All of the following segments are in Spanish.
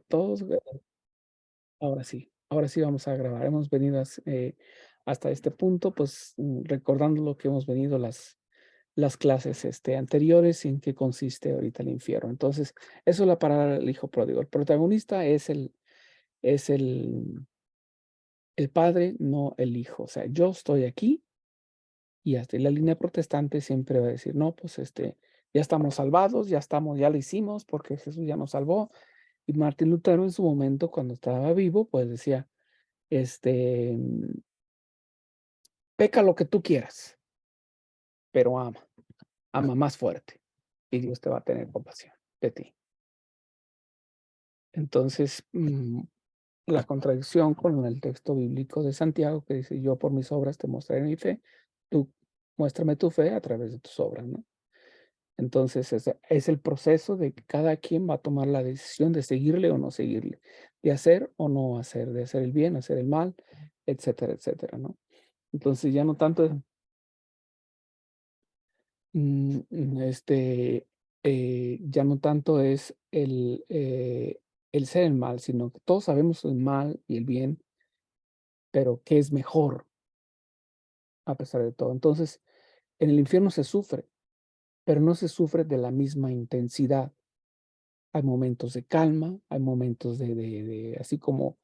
Todos, ahora sí vamos a grabar. Hemos venido hasta este punto, pues, recordando lo que hemos venido las clases, anteriores y en qué consiste ahorita el infierno. Entonces, eso es la parábola del hijo pródigo. El protagonista es el padre, no el hijo. O sea, yo estoy aquí y hasta la línea protestante siempre va a decir, no, pues, ya estamos salvados, ya lo hicimos porque Jesús ya nos salvó. Y Martín Lutero en su momento, cuando estaba vivo, pues decía, este, peca lo que tú quieras, pero ama, ama más fuerte y Dios te va a tener compasión de ti. Entonces, la contradicción con el texto bíblico de Santiago que dice, yo por mis obras te mostraré mi fe, tú muéstrame tu fe a través de tus obras, ¿no? Entonces, es el proceso de que cada quien va a tomar la decisión de seguirle o no seguirle, de hacer o no hacer, de hacer el bien, hacer el mal, etcétera, etcétera, ¿no? Entonces, ya no tanto ya no tanto es el ser el mal, sino que todos sabemos el mal y el bien, pero qué es mejor a pesar de todo. Entonces, en el infierno se sufre, pero no se sufre de la misma intensidad. Hay momentos de calma, hay momentos de así como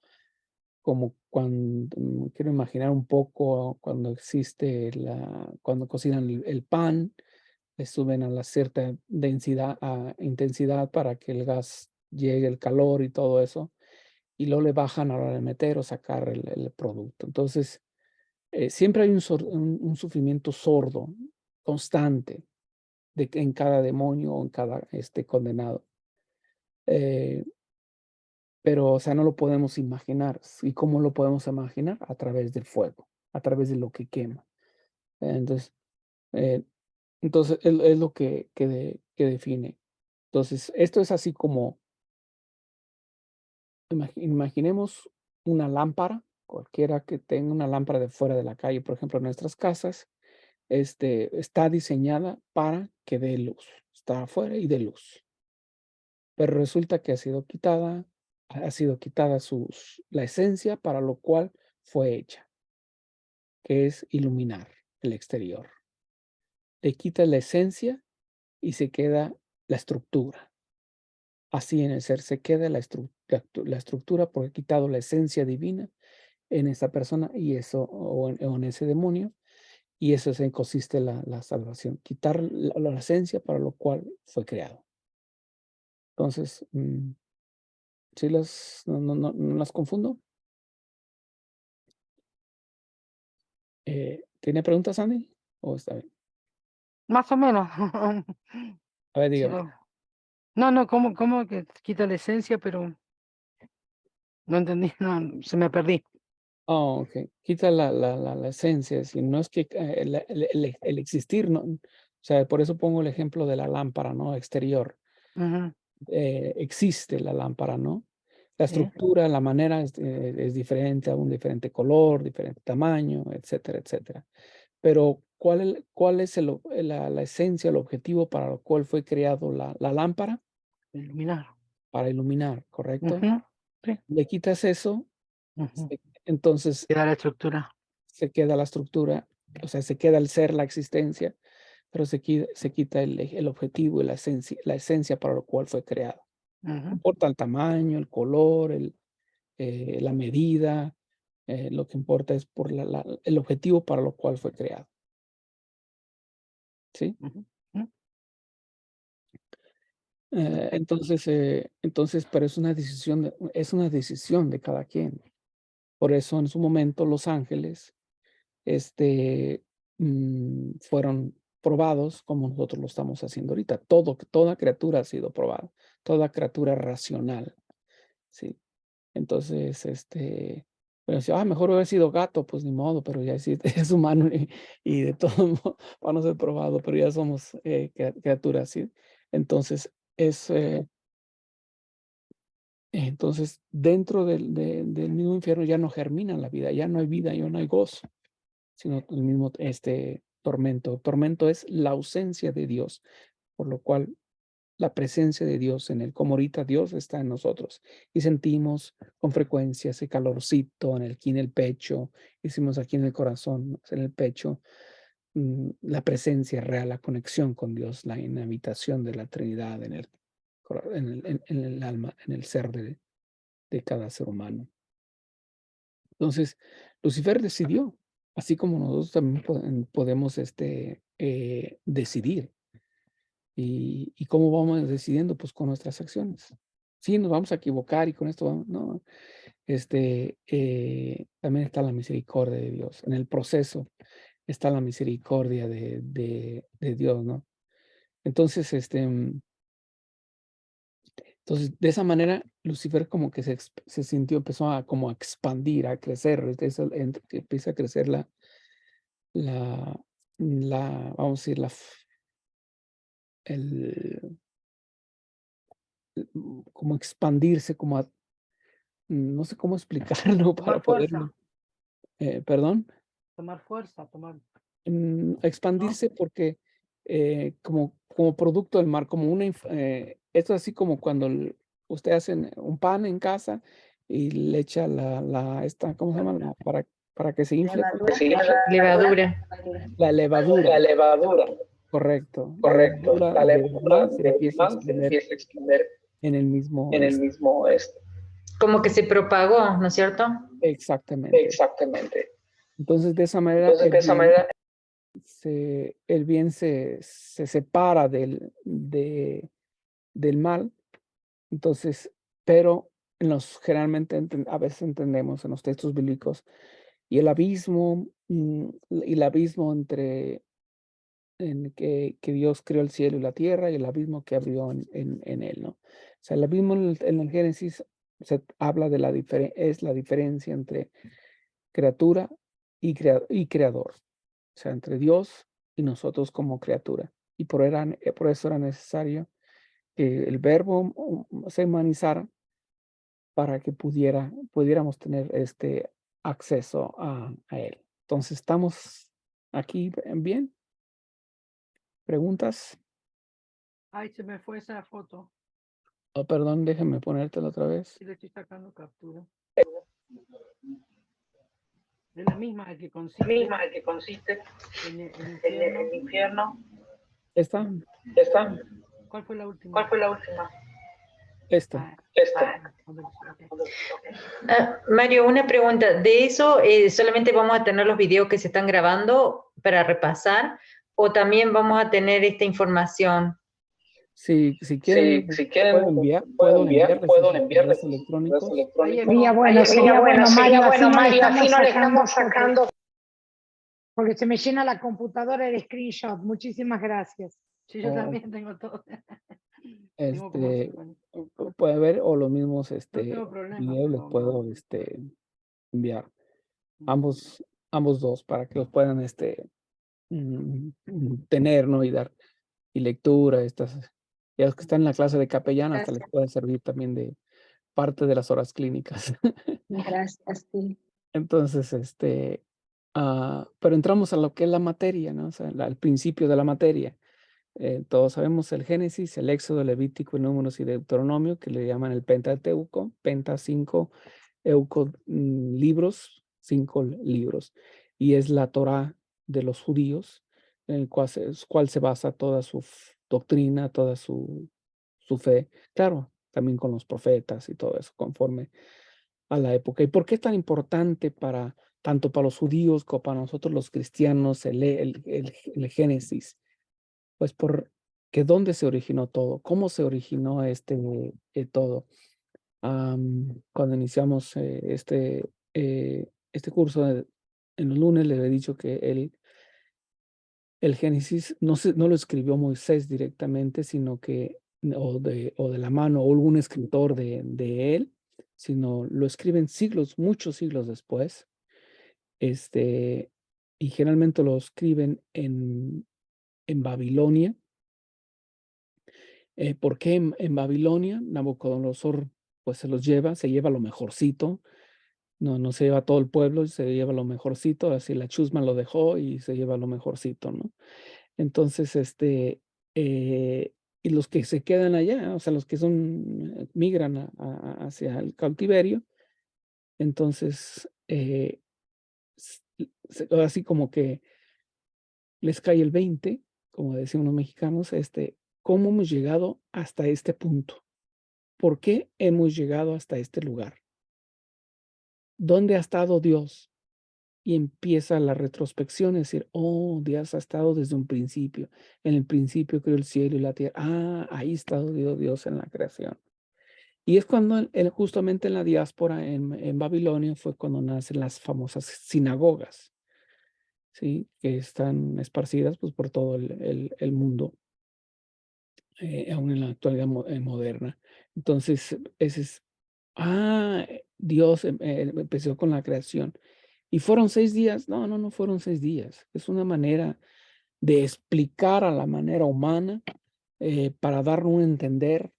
cuando quiero imaginar un poco cuando existe cuando cocinan el pan, le suben a la cierta intensidad para que el gas llegue el calor y todo eso, y luego le bajan a la hora de meter o sacar el producto. Entonces, siempre hay un sufrimiento sordo, constante, en cada demonio o en cada, condenado. Eh, pero, o sea, no lo podemos imaginar. ¿Y cómo lo podemos imaginar? A través del fuego, a través de lo que quema. Entonces, eh, es lo que define. Entonces, esto es así como, imaginemos una lámpara, cualquiera que tenga una lámpara de fuera de la calle, por ejemplo, en nuestras casas, está diseñada para que dé luz, está afuera y dé luz, pero resulta que ha sido quitada la esencia para lo cual fue hecha, que es iluminar el exterior. Le quitas la esencia y se queda la estructura. Así en el ser se queda la estructura porque he quitado la esencia divina en esa persona y eso, o en ese demonio, y eso es en consiste la salvación, quitar la esencia para lo cual fue creado. Entonces, ¿sí no las confundo? ¿Tiene preguntas, Andy? ¿O está bien? Más o menos. A ver, Sí, dígame. no, no, ¿cómo que quita la esencia? Pero no entendí, no, se me perdí. Oh, okey. Quita la esencia, si no es que, el existir, ¿no? O sea, por eso pongo el ejemplo de la lámpara, ¿no? Exterior. Ujú, Existe la lámpara, ¿no? La sí, estructura, la manera es diferente, a un diferente color, diferente tamaño, etcétera, etcétera. Pero, ¿cuál es la esencia, el objetivo para lo cual fue creado la lámpara? iluminar. Para iluminar, ¿correcto? Ujú, sí, Le quitas eso, ujú. entonces Queda la estructura. se queda la estructura, o sea, se queda el ser, la existencia, pero se quita el objetivo y la esencia para lo cual fue creado. No Ujú, importa el tamaño, el color, la medida, lo que importa es por el objetivo para lo cual fue creado, ¿sí? ujú, ujú. Entonces, pero es una decisión de cada quien. Por eso en su momento los ángeles, fueron probados como nosotros lo estamos haciendo ahorita. Toda criatura ha sido probada, toda criatura racional, ¿sí? Entonces, pero decía: "Ah, mejor hubiera sido gato", pues ni modo, pero ya sí es humano y de todo modo van a ser probado, pero ya somos, criaturas, ¿sí? Entonces, dentro del mismo infierno ya no germina la vida, ya no hay vida, ya no hay gozo, sino el mismo, tormento. Tormento es la ausencia de Dios, por lo cual la presencia de Dios en él, como ahorita Dios está en nosotros y sentimos con frecuencia ese calorcito aquí en el pecho, hicimos aquí en el corazón, ¿no? En el pecho, la presencia real, la conexión con Dios, la inhabitación de la Trinidad en el alma, en el ser de cada ser humano. Entonces, Lucifer decidió, así como nosotros también podemos decidir. ¿Y cómo vamos decidiendo? Pues con nuestras acciones. Sí, nos vamos a equivocar y con esto vamos, no, también está la misericordia de Dios. En el proceso está la misericordia de Dios, ¿no? Entonces, entonces, de esa manera, Lucifer como que se sintió, empezó a como a expandir, a crecer, empieza a crecer la, vamos a decir, el, como expandirse, no sé cómo explicarlo para Tomar fuerza, poderlo, ¿perdón? tomar fuerza, tomar, ¿no? Expandirse porque, como producto del mar, como es así como cuando usted hacen un pan en casa y le echa ¿cómo se llama? Para que se infle, Levadura. se infle, Levadura. la levadura, La levadura, correcto. La correcto. levadura La del levadura mal se del empieza a mal se extender empieza a extender en el mismo, en el mismo Como que se propagó, ¿no es cierto? exactamente. exactamente. Entonces, de esa manera, Entonces, de esa manera, el bien se separa del mal. Entonces, pero generalmente a veces entendemos en los textos bíblicos y el abismo en que Dios creó el cielo y la tierra y el abismo que abrió en él, ¿no? O sea, el abismo en el Génesis se habla de es la diferencia entre criatura y creador, o sea, entre Dios y nosotros como criatura. Y por eso era necesario que el verbo se humanizara para que pudiéramos tener este acceso a él. Entonces, ¿estamos aquí bien? ¿Preguntas? Ay, se me fue esa foto. Oh, perdón, déjame ponértela otra vez. Sí, le estoy sacando captura. Es la misma que consiste que consiste en el en infierno. el infierno. ¿Esta? ¿Esta? ¿Cuál fue la última? ¿Cuál fue la última? Esta. Ah, Esta. Mario, una pregunta. ¿De eso solamente vamos a tener los videos que se están grabando para repasar o también vamos a tener esta información? Si quieren, Si quieren, puedo enviarles puedo esos correos enviarles sus correos electrónicos. electrónicos. Sería bueno, Mario, así no le estamos estamos sacando, porque se me llena la computadora de screenshot. Muchísimas gracias. sí, yo o también tengo todo. Tengo como este, 50. puede ver, o los mismos No tengo problema, videos les pero puedo enviar. mm, Ambos dos para que los puedan tener, ¿no? Y dar y lectura, ya los que están en la clase de capellán hasta les puede servir también de parte de las horas clínicas. Gracias, sí. Entonces, pero entramos a lo que es la materia, ¿no? O sea, al principio de la materia. Todos sabemos el Génesis, el Éxodo, Levítico, Números y Deuteronomio, que le llaman el Pentateuco, Penta 5, Euco libros, 5 libros. Y es la Torá de los judíos, en el cual se basa toda su doctrina, toda su fe. Claro, también con los profetas y todo eso, conforme a la época. ¿Y por qué es tan importante tanto para los judíos como para nosotros los cristianos el Génesis? Pues porque dónde se originó todo, cómo se originó todo. Cuando iniciamos este curso en los lunes, les he dicho que el Génesis no lo escribió Moisés directamente, sino que, o de la mano, o algún escritor de él, sino lo escriben muchos siglos después, este, y generalmente lo escriben en Babilonia. ¿Por qué en Babilonia? Nabucodonosor, pues se lleva lo mejorcito, no se lleva todo el pueblo, se lleva lo mejorcito, así la chusma lo dejó y se lleva lo mejorcito, ¿no? Entonces, y los que se quedan allá, o sea, los que migran hacia el cautiverio, entonces, así como que les cae el 20, como decimos los mexicanos, ¿cómo hemos llegado hasta este punto? ¿Por qué hemos llegado hasta este lugar? ¿Dónde ha estado Dios? Y empieza la retrospección, es decir, oh, Dios ha estado desde un principio. En el principio creó el cielo y la tierra. Ah, ahí ha estado Dios en la creación. Y es cuando justamente en la diáspora en Babilonia fue cuando nacen las famosas sinagogas, ¿sí? Que están esparcidas pues, por todo el mundo, aún en la actualidad moderna. Entonces, Dios empezó con la creación. ¿Y fueron 6 días? No, no fueron 6 días. Es una manera de explicar a la manera humana, para darnos un entender.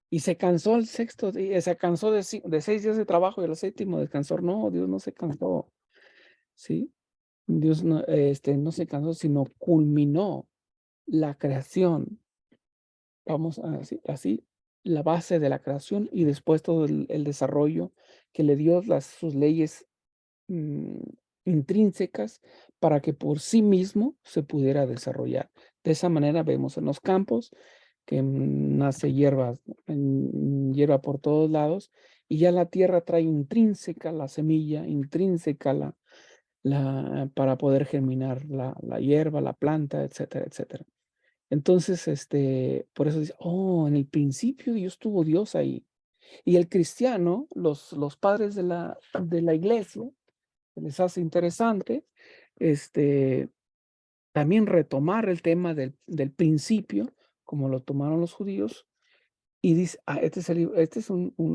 Y se cansó el 6º día, se cansó de 6 días de trabajo y el 7º descansó. No, Dios no se cansó, ¿sí? Dios no se cansó, sino culminó la creación. Vamos a decir así, la base de la creación y después todo el desarrollo que le dio sus leyes mm, intrínsecas para que por sí mismo se pudiera desarrollar. De esa manera vemos en los campos que nace hierba por todos lados y ya la tierra trae intrínseca la semilla, intrínseca para poder germinar la hierba, la planta, etcétera, etcétera. Entonces, por eso dice, oh, en el principio Dios tuvo Dios ahí. Y el cristiano, los padres de la iglesia, les hace interesante, también retomar el tema del principio, como lo tomaron los judíos, y dice, este es el libro,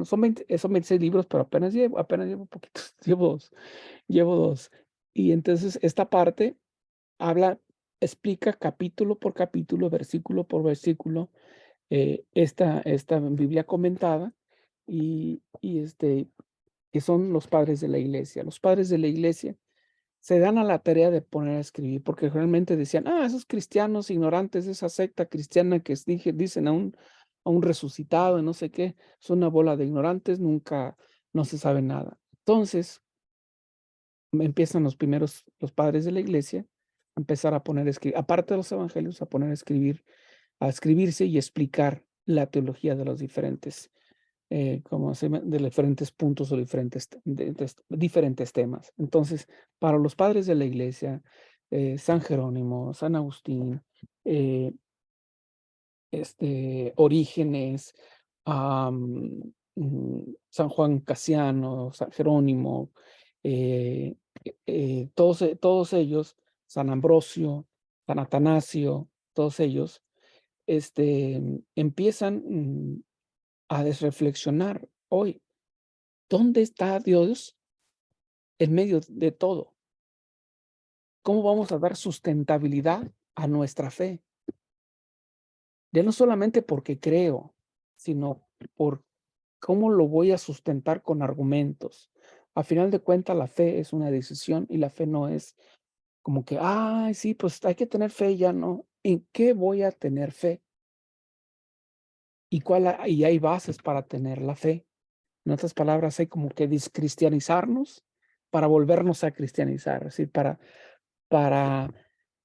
son 26 libros, pero apenas llevo poquitos, llevo 2. Y entonces esta parte explica capítulo por capítulo, versículo por versículo, esta Biblia comentada, y que son los padres de la iglesia. Los padres de la iglesia se dan a la tarea de poner a escribir, porque realmente decían, esos cristianos ignorantes de esa secta cristiana que dicen a un resucitado y no sé qué, son una bola de ignorantes, no se sabe nada. Entonces, empiezan los padres de la iglesia a empezar a poner a escribir, aparte de los evangelios, a poner a escribirse y explicar la teología de los diferentes de diferentes puntos o diferentes temas. Entonces, para los padres de la iglesia, San Jerónimo, San Agustín, Orígenes, San Juan Casiano, San Jerónimo, todos ellos, San Ambrosio, San Atanasio, todos ellos, empiezan a desreflexionar hoy, ¿dónde está Dios en medio de todo? ¿Cómo vamos a dar sustentabilidad a nuestra fe? Ya no solamente porque creo, sino por cómo lo voy a sustentar con argumentos. A final de cuentas, la fe es una decisión y la fe no es como que, sí, pues hay que tener fe, ya no. ¿En qué voy a tener fe? Y hay bases para tener la fe. En otras palabras, hay como que descristianizarnos para volvernos a cristianizar, es decir,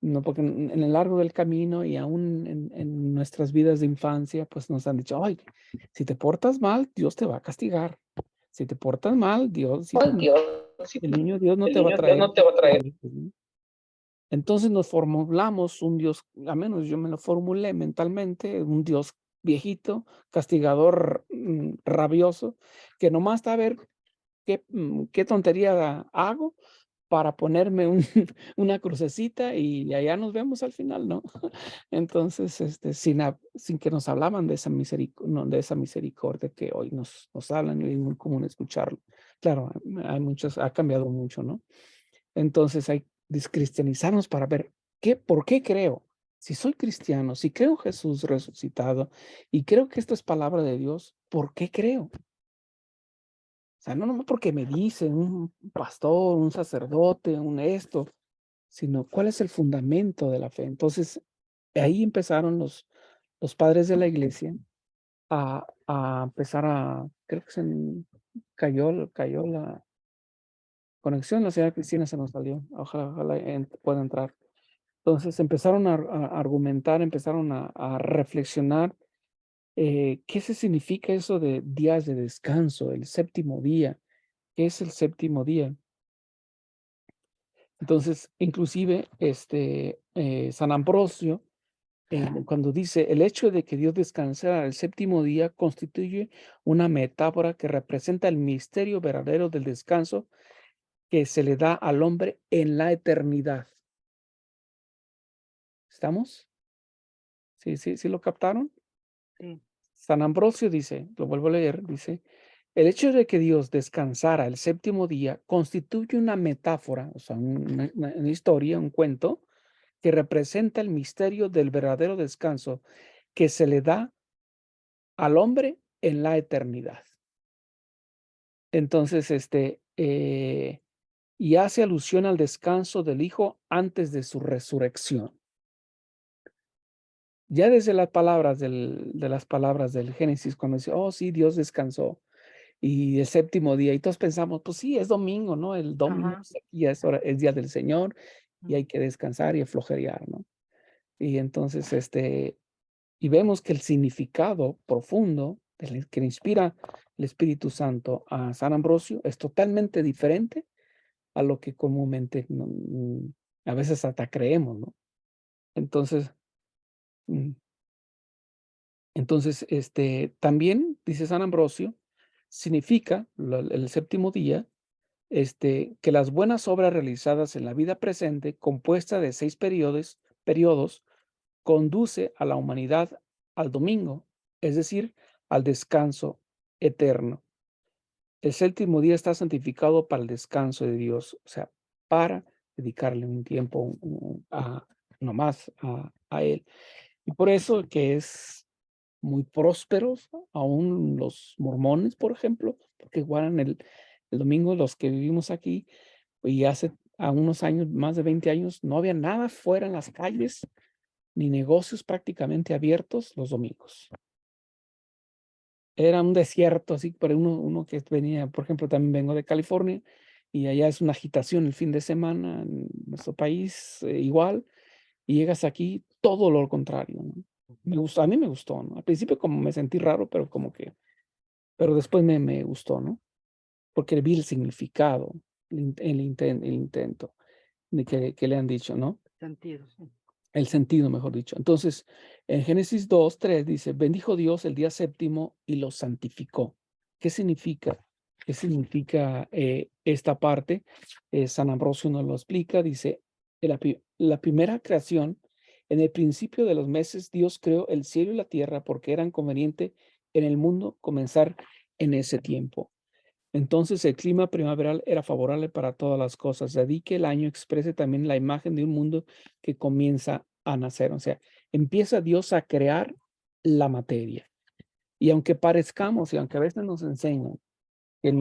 no, porque en el largo del camino y aún en nuestras vidas de infancia, pues nos han dicho, ay, si te portas mal, Dios te va a castigar. Si te portas mal, el niño Dios no te va a traer. ¿No? Entonces nos formulamos un Dios, al menos yo me lo formulé mentalmente, un Dios viejito, castigador, rabioso, que nomás está a ver qué tontería hago para ponerme una crucecita y allá nos vemos al final, ¿no? Entonces, sin que nos hablaban de esa misericordia que hoy nos hablan y es muy común escucharlo. Claro, ha cambiado mucho, ¿no? Entonces hay descristianizarnos para ver por qué creo. Si soy cristiano, si creo en Jesús resucitado y creo que esto es palabra de Dios, ¿por qué creo? O sea, no nomás porque me dice un pastor, un sacerdote, sino cuál es el fundamento de la fe. Entonces, ahí empezaron los los padres de la iglesia a empezar creo que cayó la conexión, la señora Cristina se nos salió, ojalá pueda entrar. Entonces empezaron a argumentar, empezaron a reflexionar qué se significa eso de días de descanso, el séptimo día, ¿qué es el séptimo día? Entonces, inclusive, San Ambrosio, cuando dice, el hecho de que Dios descansara el séptimo día constituye una metáfora que representa el misterio verdadero del descanso que se le da al hombre en la eternidad. ¿Estamos? ¿Sí lo captaron? Sí. San Ambrosio dice, lo vuelvo a leer, dice, el hecho de que Dios descansara el séptimo día constituye una metáfora, o sea, una historia, un cuento, que representa el misterio del verdadero descanso que se le da al hombre en la eternidad. Entonces, y hace alusión al descanso del Hijo antes de su resurrección. Ya desde las palabras del Génesis, cuando dice, oh, sí, Dios descansó, y el séptimo día, y todos pensamos, pues sí, es domingo, ¿no? El domingo Ajá. ya es día del Señor, y hay que descansar y aflojear, ¿no? Y entonces, y vemos que el significado profundo que le inspira el Espíritu Santo a San Ambrosio es totalmente diferente a lo que comúnmente a veces hasta creemos, ¿no? Entonces, también, dice San Ambrosio, significa el séptimo día, que las buenas obras realizadas en la vida presente, compuesta de 6 periodos, conduce a la humanidad al domingo, es decir, al descanso eterno. El séptimo día está santificado para el descanso de Dios, o sea, para dedicarle un tiempo nomás a Él. Y por eso que es muy prósperos, aún los mormones, por ejemplo, porque guardan el domingo, los que vivimos aquí, y hace a unos años, más de 20 años, no había nada fuera en las calles, ni negocios prácticamente abiertos los domingos. Era un desierto, así, pero uno que venía, por ejemplo, también vengo de California, y allá es una agitación el fin de semana, en nuestro país igual, y llegas aquí, todo lo contrario, ¿no? A mí me gustó, ¿no? Al principio como me sentí raro, pero después me gustó, ¿no? Porque vi el significado, el intento de que le han dicho, ¿no? Sentido, sí. El sentido, mejor dicho. Entonces, en Génesis 2:3 dice, bendijo Dios el día séptimo y lo santificó. ¿Qué significa? ¿Qué significa esta parte? San Ambrosio nos lo explica, dice, la primera creación, en el principio de los meses, Dios creó el cielo y la tierra porque eran conveniente en el mundo comenzar en ese tiempo. Entonces el clima primaveral era favorable para todas las cosas. De ahí que el año exprese también la imagen de un mundo que comienza a nacer. O sea, empieza Dios a crear la materia. Y aunque parezcamos, y aunque a veces nos enseñan que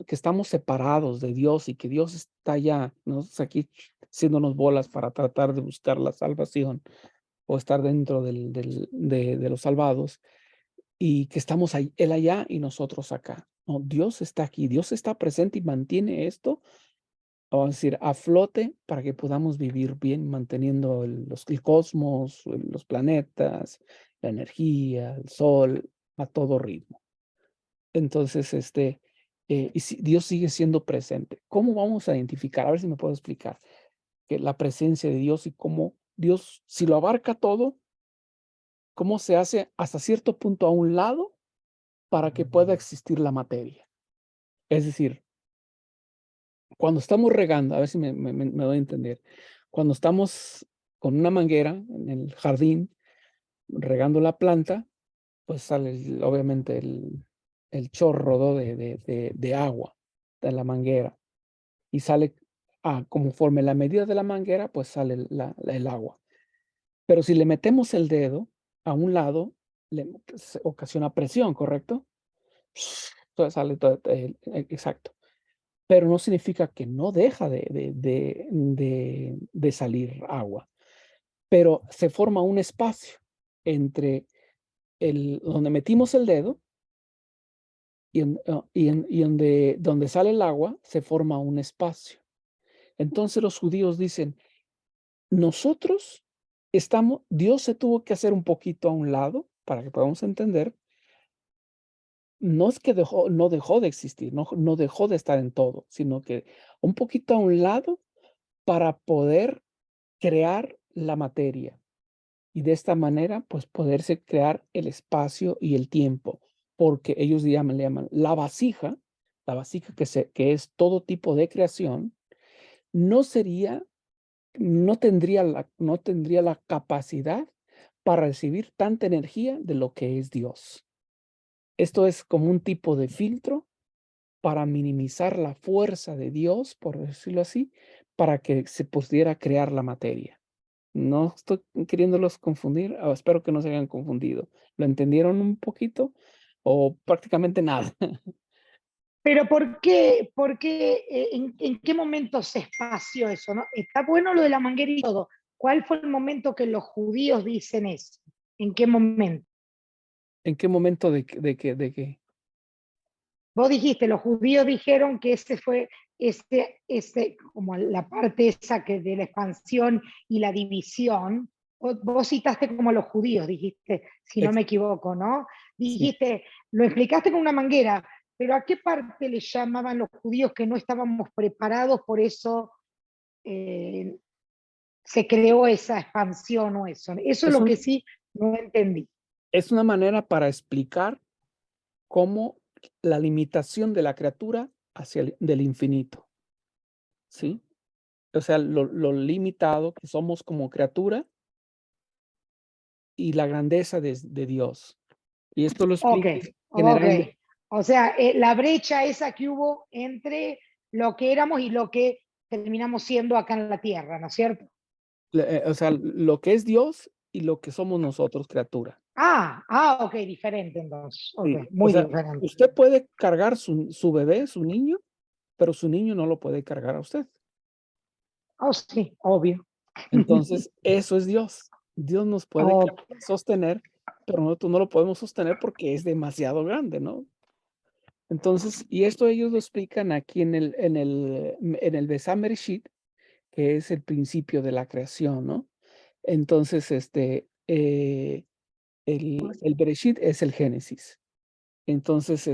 estamos separados de Dios y que Dios está ya, nosotros aquí haciéndonos bolas para tratar de buscar la salvación o estar dentro de los salvados, y que estamos ahí, Él allá y nosotros acá. No, Dios está aquí, Dios está presente y mantiene esto, vamos a decir, a flote para que podamos vivir bien, manteniendo el cosmos, los planetas, la energía, el sol, a todo ritmo. Entonces, y si Dios sigue siendo presente. ¿Cómo vamos a identificar? A ver si me puedo explicar que la presencia de Dios y cómo Dios, si lo abarca todo, cómo se hace hasta cierto punto a un lado para que pueda existir la materia. Es decir, cuando estamos regando, a ver si me doy a entender, cuando estamos con una manguera en el jardín regando la planta, pues sale obviamente el chorro, ¿no? de agua de la manguera, y sale conforme la medida de la manguera, pues sale el agua. Pero si le metemos el dedo a un lado, se ocasiona presión, ¿correcto? Entonces sale todo, exacto. Pero no significa que no deja de salir agua, pero se forma un espacio. entre donde metimos el dedo y donde sale el agua, se forma un espacio. Entonces los judíos dicen, nosotros Dios se tuvo que hacer un poquito a un lado para que podamos entender. No es que no dejó de existir, no dejó de estar en todo, sino que un poquito a un lado para poder crear la materia. Y de esta manera, pues, poderse crear el espacio y el tiempo, porque ellos le llaman la vasija que es todo tipo de creación, no sería no tendría la capacidad para recibir tanta energía de lo que es Dios. Esto es como un tipo de filtro para minimizar la fuerza de Dios, por decirlo así, para que se pudiera crear la materia. No estoy queriéndolos confundir, espero que no se hayan confundido. ¿Lo entendieron un poquito o prácticamente nada? Pero por qué, en qué momento se espació eso, ¿no? Está bueno lo de la manguera y todo. ¿Cuál fue el momento que los judíos dicen eso? ¿En qué momento? ¿En qué momento de qué? Vos dijiste, los judíos dijeron que ese fue como la parte esa que de la expansión y la división. Vos citaste como los judíos, dijiste, si no Ex me equivoco, ¿no? Sí. Dijiste, lo explicaste con una manguera, pero ¿a qué parte le llamaban los judíos que no estábamos preparados, por eso se creó esa expansión o eso? Eso es Es lo un que sí no entendí. es una manera para explicar cómo la limitación de la criatura hacia del infinito, ¿sí? O sea, lo limitado que somos como criatura y la grandeza de Dios. Y esto lo Ok, explica ok. generalmente, O sea, la brecha esa que hubo entre lo que éramos y lo que terminamos siendo acá en la Tierra, ¿no es cierto? o sea, lo que es Dios y lo que somos nosotros, criatura. Ok, diferente entonces. Ok, Sí, o muy sea, diferente. usted puede cargar su bebé, su niño, pero su niño no lo puede cargar a usted. Oh, sí, obvio. Entonces, eso es Dios. Dios nos puede Ok, sostener, pero nosotros no lo podemos sostener porque es demasiado grande, ¿no? Entonces, y esto ellos lo explican aquí en el Besam Bereshit, que es el principio de la creación, ¿no? Entonces, el Bereshit es el Génesis. Entonces,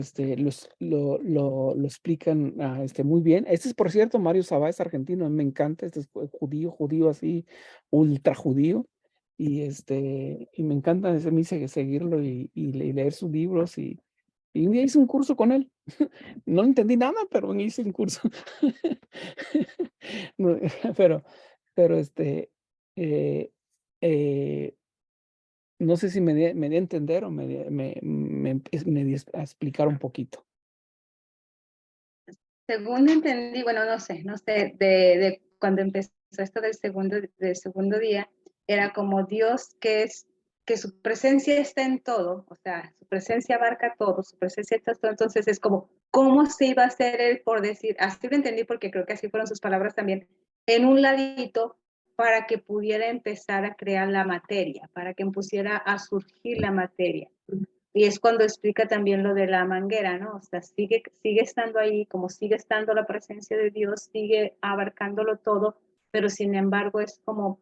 lo explican, muy bien. Este es, por cierto, Mario Sabá es argentino, a mí me encanta, este es judío así, ultra judío, y me encanta me hice seguirlo y leer sus libros, y un día hice un curso con él. No entendí nada, pero hice un curso. No, pero, eh, eh no sé si me di a entender o me di a explicar un poquito. Según entendí, bueno, no sé, de cuando empezó esto del segundo día, era como Dios que su presencia está en todo, o sea, su presencia abarca todo, su presencia está en todo, entonces es como, ¿cómo se iba a hacer él por decir? Así lo entendí porque creo que así fueron sus palabras también, en un ladito para que pudiera empezar a crear la materia, para que pusiera a surgir la materia. Y es cuando explica también lo de la manguera, ¿no? O sea, sigue estando ahí, como sigue estando la presencia de Dios, sigue abarcándolo todo, pero sin embargo es como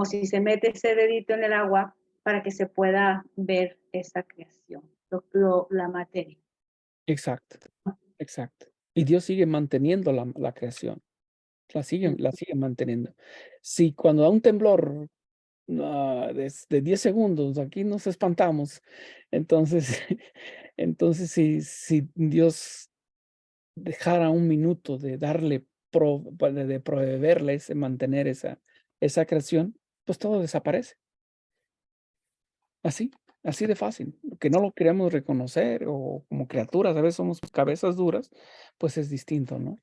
si se mete ese dedito en el agua para que se pueda ver esa creación, la materia. Exacto, exacto. Y Dios sigue manteniendo la creación, la sigue manteniendo. Si cuando da un temblor, de 10 segundos, aquí nos espantamos. Entonces entonces, si Dios dejara un minuto de darle de proveerle mantener esa creación, pues todo desaparece. Así, así de fácil. Que no lo queremos reconocer o como criaturas, a veces somos cabezas duras, pues es distinto, ¿no?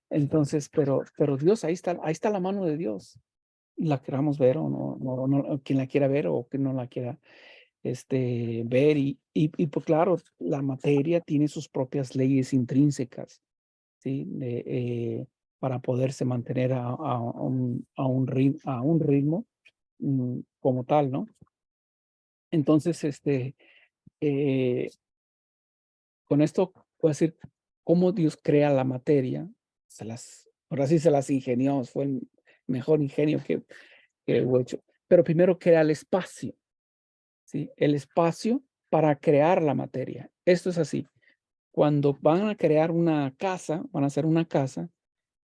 Entonces, pero Dios, ahí está la mano de Dios, la queramos ver o no, quien la quiera ver o quien no la quiera, ver y pues claro, la materia tiene sus propias leyes intrínsecas, ¿sí? Para poderse mantener a un ritmo, como tal, ¿no? Entonces, con esto puedo decir cómo Dios crea la materia. Ahora sí se las ingenió, fue el mejor ingenio que hubo hecho. Pero primero crea el espacio, ¿sí? El espacio para crear la materia. Esto es así. Cuando van a crear una casa, van a hacer una casa,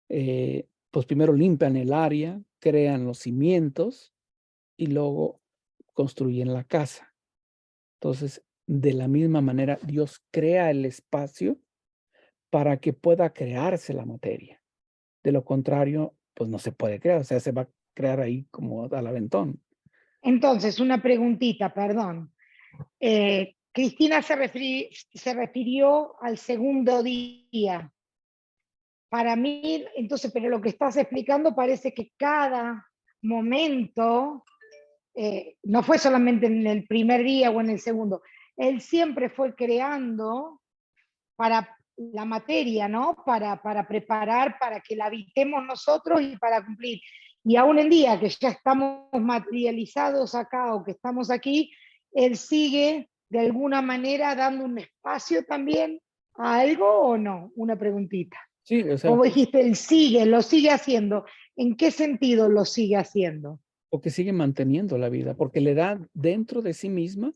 pues primero limpian el área, crean los cimientos y luego construyen la casa. Entonces, de la misma manera, Dios crea el espacio para que pueda crearse la materia. De lo contrario, pues no se puede crear, o sea, se va a crear ahí como al aventón. Entonces, una preguntita, perdón. Cristina se refirió al segundo día. Para mí, entonces, pero lo que estás explicando parece que cada momento, no fue solamente en el primer día o en el segundo, él siempre fue creando para la materia, ¿no? Para preparar, para que la habitemos nosotros y para cumplir. Y aún en día que ya estamos materializados acá o que estamos aquí, él sigue de alguna manera dando un espacio también a algo o no, una preguntita. Sí, o sea, Como dijiste, él sigue, lo sigue haciendo. ¿En qué sentido lo sigue haciendo? porque sigue manteniendo la vida, porque le da dentro de sí misma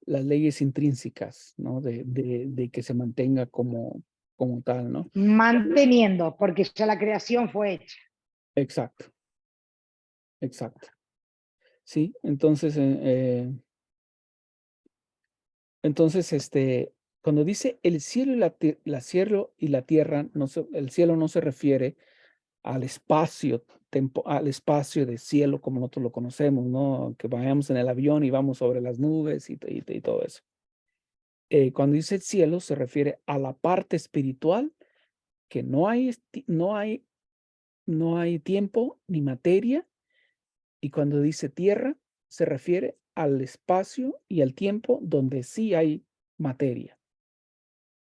las leyes intrínsecas, ¿no? De que se mantenga como tal, ¿no? Manteniendo, porque ya la creación fue hecha. Exacto, exacto. Sí, entonces, cuando dice el cielo y la tierra, el cielo no se refiere al espacio, al espacio de cielo como nosotros lo conocemos, ¿no? Que vayamos en el avión y vamos sobre las nubes y todo eso. Cuando dice el cielo se refiere a la parte espiritual que no hay tiempo ni materia, y cuando dice tierra se refiere al espacio y al tiempo donde sí hay materia.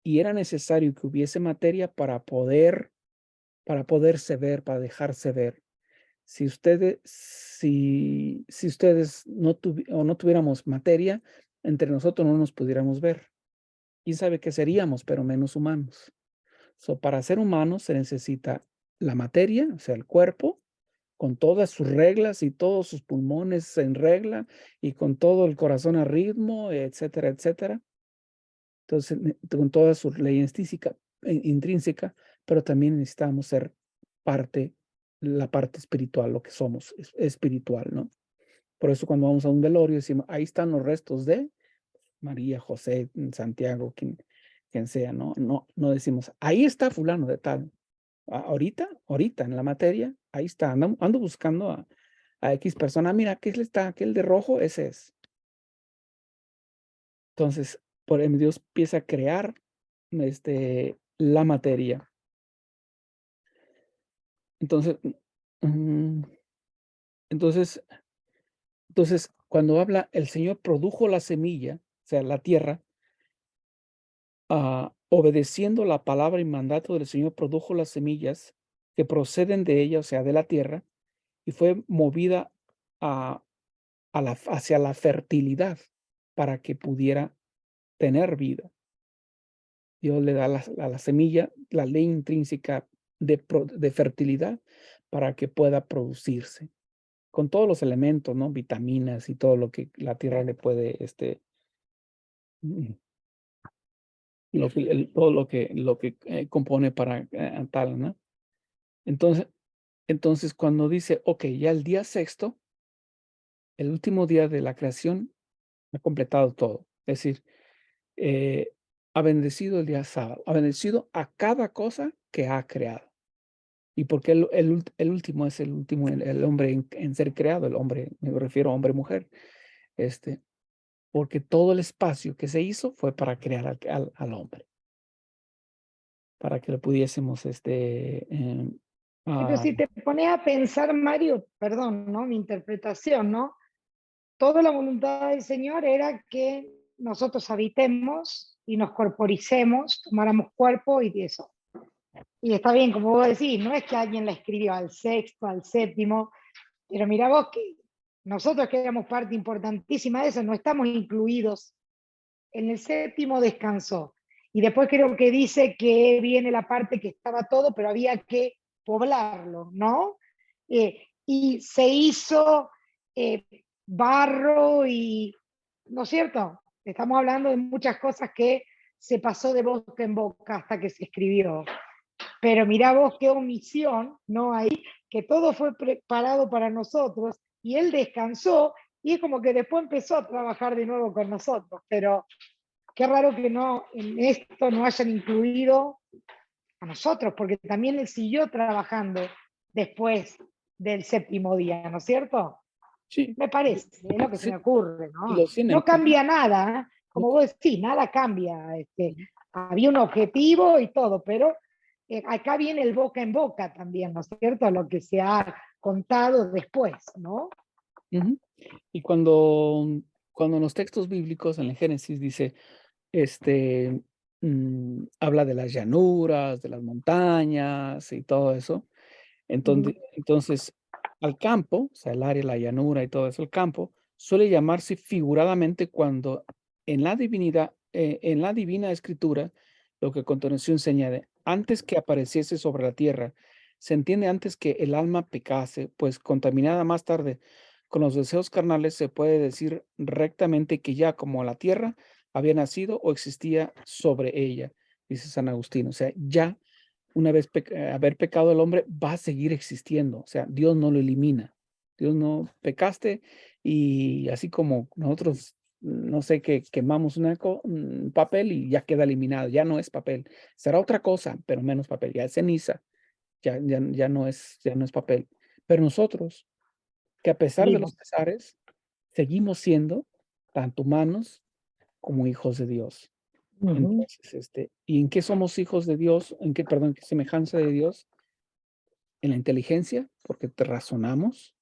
Y era necesario que hubiese materia para poderse ver, para dejarse ver. Si ustedes no tuviéramos materia, entre nosotros no nos pudiéramos ver. ¿Quién sabe qué seríamos, pero menos humanos? Para ser humanos se necesita la materia, o sea, el cuerpo, con todas sus reglas y todos sus pulmones en regla y con todo el corazón a ritmo, etcétera, etcétera. Entonces, con toda su ley intrínseca, pero también necesitamos ser la parte espiritual, lo que somos, espiritual, ¿no? Por eso cuando vamos a un velorio decimos, ahí están los restos de María, José, Santiago, quien sea, ¿no? No decimos, ahí está fulano de tal. Ahorita, en la materia, ahí está, ando buscando a X persona, mira, aquel está, aquel de rojo, ese es. Entonces, Dios empieza a crear la materia. Entonces, mm, entonces, cuando habla, el Señor produjo la semilla, o sea, la tierra, obedeciendo la palabra y mandato del Señor, produjo las semillas que proceden de ella, o sea, de la tierra, y fue movida hacia la fertilidad para que pudiera tener vida. Dios le da a la semilla la ley intrínseca de fertilidad para que pueda producirse con todos los elementos, ¿no? Vitaminas y todo lo que la tierra le puede, mm, todo lo que compone para tal, ¿no? Entonces, cuando dice, ok, ya el día sexto, el último día de la creación, ha completado todo. Es decir, ha bendecido el día sábado, ha bendecido a cada cosa que ha creado. ¿Y porque el último es el último, el hombre en ser creado, el hombre, me refiero a hombre-mujer? Porque todo el espacio que se hizo fue para crear al hombre, para que lo pudiésemos, Pero si te pones a pensar, Mario, perdón, ¿no? Mi interpretación, ¿no? Toda la voluntad del Señor era que nosotros habitemos y nos corporicemos, tomáramos cuerpo y eso. Y está bien, como vos decís, no es que alguien la escribió al sexto, al séptimo, pero mira vos que nosotros que éramos parte importantísima de eso, no estamos incluidos. En el séptimo descansó. Y después creo que dice que viene la parte que estaba todo, pero había que poblarlo, ¿no? Y se hizo barro y, ¿no es cierto? Estamos hablando de muchas cosas que se pasó de boca en boca hasta que se escribió. Pero mirá vos qué omisión, ¿no? Ahí, que todo fue preparado para nosotros y él descansó y es como que después empezó a trabajar de nuevo con nosotros. Pero qué raro que no, en esto no hayan incluido a nosotros, porque también él siguió trabajando después del séptimo día, ¿no es cierto? Sí, Me parece, es lo que se sí, me ocurre, y ¿no? los tienen. No cambia nada, ¿eh? No Como vos decís, nada cambia. Había un objetivo y todo, pero acá viene el boca en boca también, ¿no es cierto? Lo que se ha contado después, ¿no? Ujú. Y cuando en los textos bíblicos, en el Génesis, dice, habla de las llanuras, de las montañas y todo eso. Entonces, al campo, o sea, el área, la llanura y todo eso, el campo, suele llamarse figuradamente cuando en la divina escritura, lo que a continuación se añade, antes que apareciese sobre la tierra, se entiende antes que el alma pecase, pues contaminada más tarde con los deseos carnales, se puede decir rectamente que ya como la tierra había nacido o existía sobre ella, dice San Agustín. O sea, ya una vez haber pecado el hombre, va a seguir existiendo. O sea, Dios no lo elimina. Dios no pecaste y así como nosotros, no sé, que quemamos un papel y ya queda eliminado, ya no es papel. Será otra cosa, pero menos papel. Ya es ceniza, ya no es papel. Pero nosotros, que a pesar de los Vimos. pesares, seguimos siendo tanto humanos como hijos de Dios. Entonces, ¿y en qué somos hijos de Dios? ¿En qué semejanza de Dios? En la inteligencia, porque te razonamos,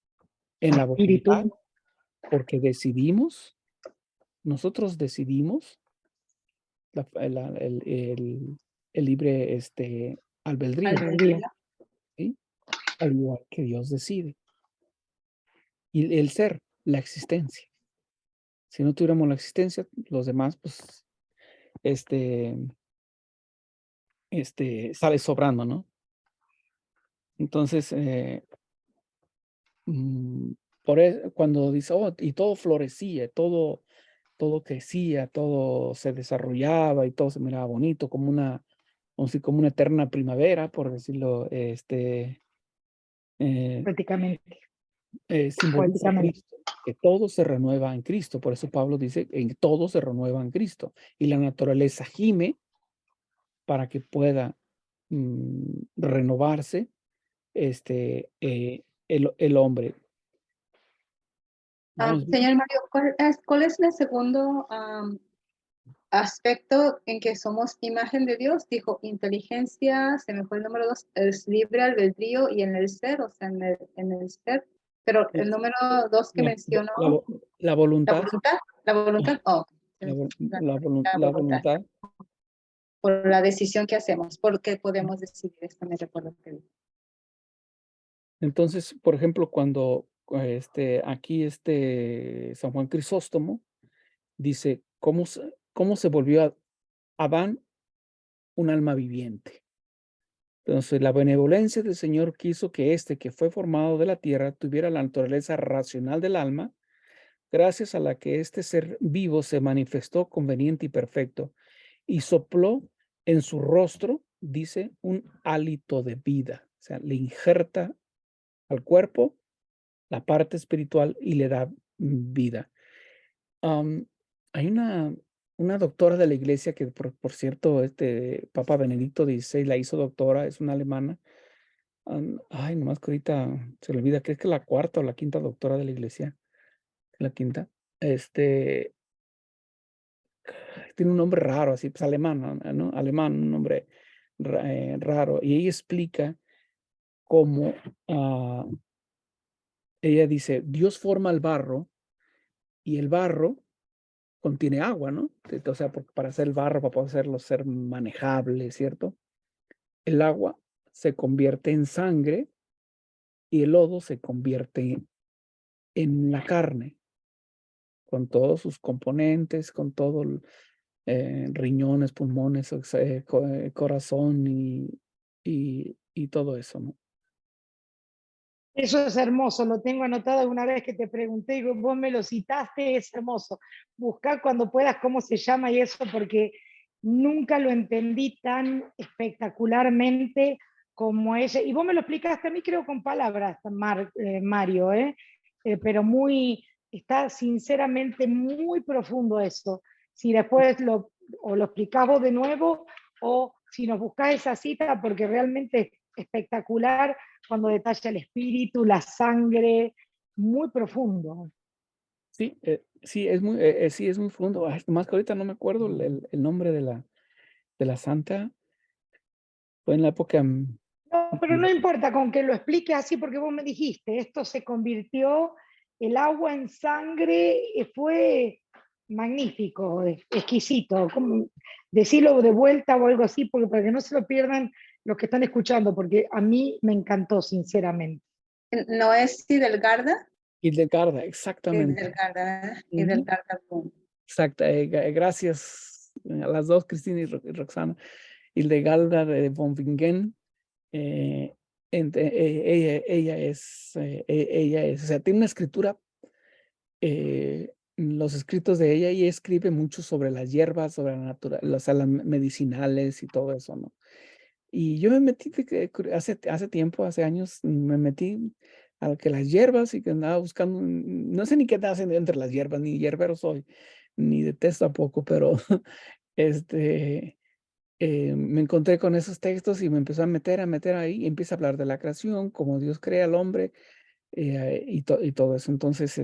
en la voluntad, Espíritu. porque decidimos, nosotros decidimos el libre albedrío, Albedrío. ¿sí? Al igual que Dios decide. Y el ser, la existencia. Si no tuviéramos la existencia, los demás, pues, sale sobrando, ¿no? Entonces, cuando dice, oh, y todo florecía, todo crecía, todo se desarrollaba y todo se miraba bonito, como una eterna primavera, por decirlo, Prácticamente. simboliza a Poéticamente. Cristo, que todo se renueva en Cristo. Por eso Pablo dice, en todo se renueva en Cristo. Y la naturaleza gime para que pueda renovarse el hombre. Vamos bien. Señor Mario, ¿cuál es el segundo aspecto en que somos imagen de Dios? Dijo inteligencia, se me fue el número 2, es libre albedrío y en el ser, o sea, en el ser. Pero el número 2 que La, mencionó, la la voluntad, voluntad, la voluntad, la voluntad, voluntad, por la decisión que hacemos, porque podemos decidir, esto me recuerdo que dijo. entonces, por ejemplo, cuando aquí San Juan Crisóstomo dice, ¿cómo se volvió a Adán un alma viviente? Entonces, la benevolencia del Señor quiso que que fue formado de la tierra, tuviera la naturaleza racional del alma, gracias a la que este ser vivo se manifestó conveniente y perfecto, y sopló en su rostro, dice, un hálito de vida. O sea, le injerta al cuerpo la parte espiritual y le da vida. Hay una doctora de la iglesia que, por cierto, Papa Benedicto XVI la hizo doctora, es una alemana. Ay, nomás que ahorita se le olvida, creo que es la cuarta o la quinta doctora de la iglesia, la quinta. Tiene un nombre raro, así, pues alemán, ¿no? Alemán, un nombre raro. Y ella explica cómo ella dice, Dios forma el barro y el barro contiene agua, ¿no? O sea, para hacer el barro, para poder hacerlo ser manejable, ¿cierto? El agua se convierte en sangre y el lodo se convierte en la carne, con todos sus componentes, con todo, riñones, pulmones, corazón y todo eso, ¿no? Eso es hermoso, lo tengo anotado alguna vez que te pregunté y vos me lo citaste, es hermoso. Buscar cuando puedas cómo se llama y eso, porque nunca lo entendí tan espectacularmente como ella. Y vos me lo explicaste a mí, creo, con palabras, Mario, pero está sinceramente muy profundo eso. Si después o lo explicás vos de nuevo, o si nos buscás esa cita, porque realmente es espectacular cuando detalla el espíritu, la sangre, muy profundo. Sí, sí, sí, es muy profundo. Ay, más que ahorita no me acuerdo el nombre de la santa. Fue en la época. No, pero no importa con que lo explique así, porque vos me dijiste, esto se convirtió, el agua en sangre, fue magnífico, exquisito. Decirlo de vuelta o algo así, porque para que no se lo pierdan los que están escuchando, porque a mí me encantó, sinceramente. ¿No es Hidelgarda? Hildegarda, exactamente. Hidelgarda, ¿verdad? Ujú. Hidelgarda Bloom. Exacto. Gracias a las dos, Cristina y Roxana. Hildegarda de von Bingen. Ella es, o sea, tiene una escritura, los escritos de ella, y escribe mucho sobre las hierbas, sobre la naturaleza, o sea, las medicinales y todo eso, ¿no? Y yo me metí hace tiempo, hace años, me metí a que las hierbas y que andaba buscando, no sé ni qué hacen entre las hierbas, ni hierbero soy, ni detesto tampoco, pero me encontré con esos textos y me empezó a meter ahí, y empieza a hablar de la creación, cómo Dios crea al hombre, y todo eso. Entonces,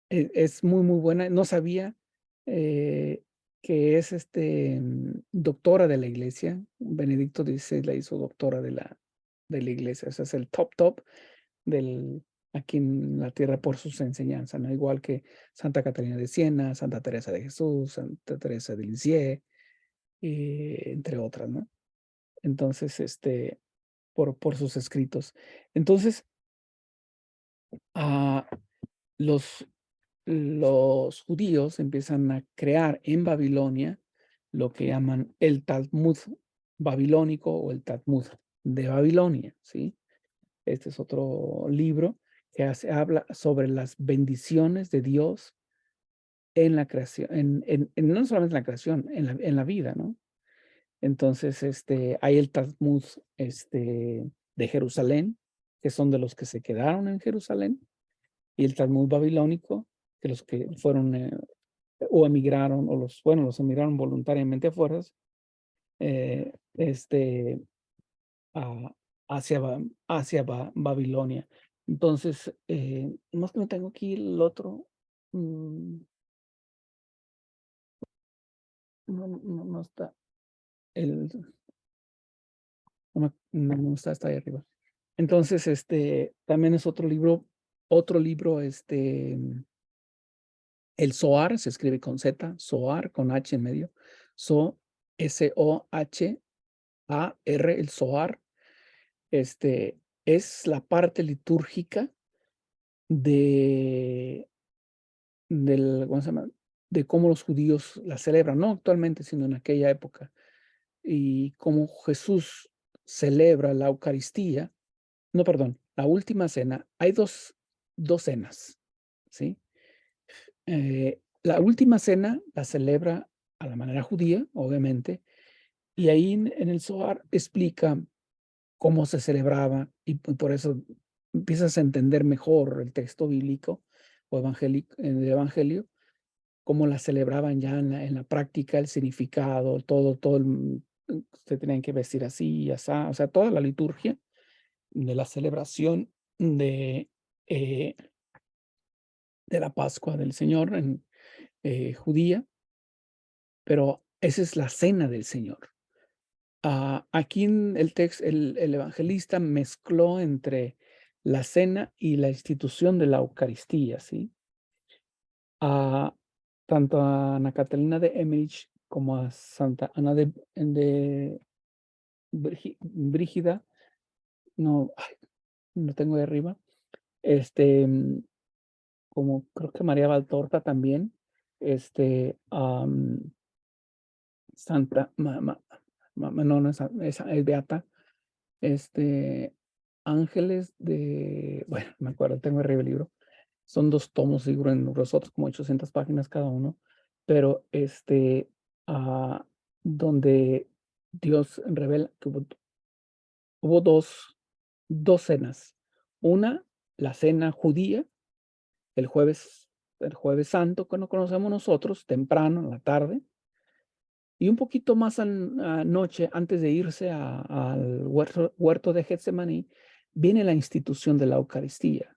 es muy, muy buena. No sabía que es doctora de la iglesia. Benedicto XVI la hizo doctora de la iglesia. Ese es el top del, aquí en la tierra por sus enseñanzas, ¿no? Igual que Santa Catalina de Siena, Santa Teresa de Jesús, Santa Teresa de Lisieux, entre otras, ¿no? Entonces, por sus escritos. Entonces, los, los judíos empiezan a crear en Babilonia lo que llaman el Talmud babilónico o el Talmud de Babilonia, ¿sí? Este es otro libro que habla sobre las bendiciones de Dios en la creación, no solamente en la creación, en la vida, ¿no? Entonces, hay el Talmud, de Jerusalén, que son de los que se quedaron en Jerusalén, y el Talmud babilónico, de los que fueron, o emigraron, los emigraron voluntariamente a fuerzas, eh, este, a- hacia Babilonia. Entonces, más que no tengo aquí el otro, mm, no está, el, no está hasta ahí arriba. Entonces, también es otro libro, el Zohar, se escribe con Z, Zohar, con H en medio, Sohar, el Zohar, es la parte litúrgica de, ¿cómo se llama? De cómo los judíos la celebran, no actualmente, sino en aquella época, y cómo Jesús celebra la Eucaristía. No, perdón, la última cena. Hay dos cenas, ¿sí? La última cena la celebra a la manera judía, obviamente, y ahí en el Zohar explica cómo se celebraba, y por eso empiezas a entender mejor el texto bíblico o evangélico, el evangelio, cómo la celebraban ya en la práctica, el significado, se tenían que vestir así y así, o sea, toda la liturgia de la celebración de, eh, de la Pascua del Señor judía, pero esa es la cena del Señor. Aquí en el texto, el evangelista mezcló entre la cena y la institución de la Eucaristía, ¿sí? Tanto a Ana Catalina de Emmerich como a Santa Ana de Brígida, no, no tengo de arriba, Como creo que María Valtorta también, Santa, no, no es, es Beata, Ángeles de, bueno, me acuerdo, tengo arriba el libro, son 2 tomos, seguro, en los otros como 800 páginas cada uno, pero ah, donde Dios revela que hubo dos cenas. Una, la cena judía, el jueves, el jueves santo, que no conocemos nosotros, temprano, en la tarde, y un poquito más anoche, antes de irse al huerto de Getsemaní, viene la institución de la Eucaristía.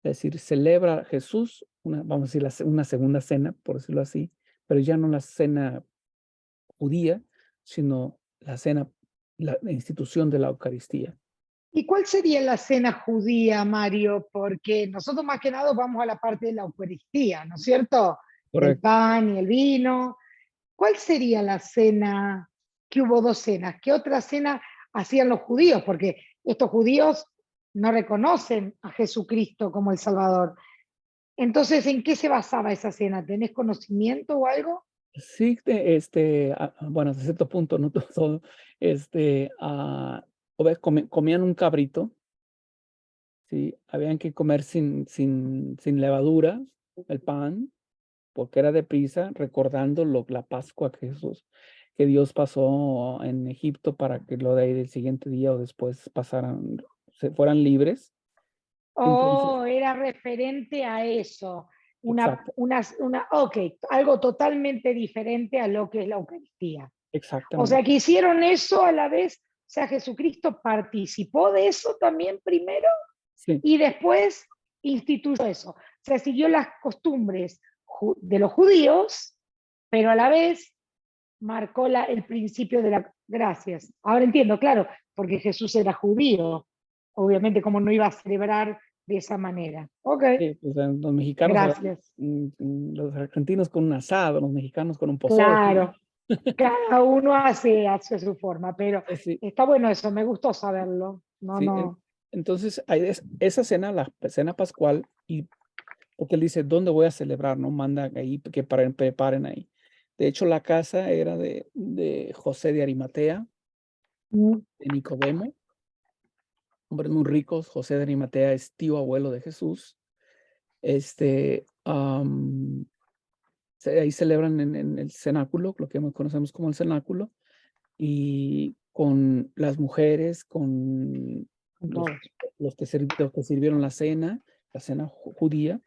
Es decir, celebra a Jesús, vamos a decir, una segunda cena, por decirlo así, pero ya no la cena judía, sino la cena, la institución de la Eucaristía. ¿Y cuál sería la cena judía, Mario? Porque nosotros más que nada vamos a la parte de la Eucaristía, ¿no es cierto? Del Correcto. pan y el vino. ¿Cuál sería la cena? Que hubo 2 cenas. ¿Qué otra cena hacían los judíos? Porque estos judíos no reconocen a Jesucristo como el Salvador. Entonces, ¿en qué se basaba esa cena? ¿Tenés conocimiento o algo? Sí, bueno, hasta cierto punto, no todo, comían un cabrito, ¿sí? Habían que comer sin levadura el pan, porque era deprisa, recordando la Pascua que Dios pasó en Egipto para que lo de ahí del siguiente día o después fueran libres. Entonces, Oh, era referente a eso. exacto, Ok, algo totalmente diferente a lo que es la Eucaristía. O sea, exactamente, que hicieron eso a la vez. O sea, Jesucristo participó de eso también primero sí, y después instituyó eso. O sea, siguió las costumbres de los judíos, pero a la vez marcó el principio de las gracias. Ahora entiendo, claro, porque Jesús era judío. Obviamente, como no iba a celebrar de esa manera. Ok, sí, pues, los mexicanos, gracias. los argentinos con un asado, los mexicanos con un pozole. Claro, cada uno hace su forma, pero Sí, está bueno eso, me gustó saberlo. No, sí, no. entonces hay esa cena, la cena pascual, y porque él dice, ¿dónde voy a celebrar? No manda ahí que preparen ahí. De hecho, la casa era de José de Arimatea, Mm. de Nicodemo, hombres muy ricos. José de Arimatea es tío abuelo de Jesús. Ahí celebran en el cenáculo, lo que conocemos como el cenáculo, y con las mujeres, con los, Todos. los que sirvieron la cena judía,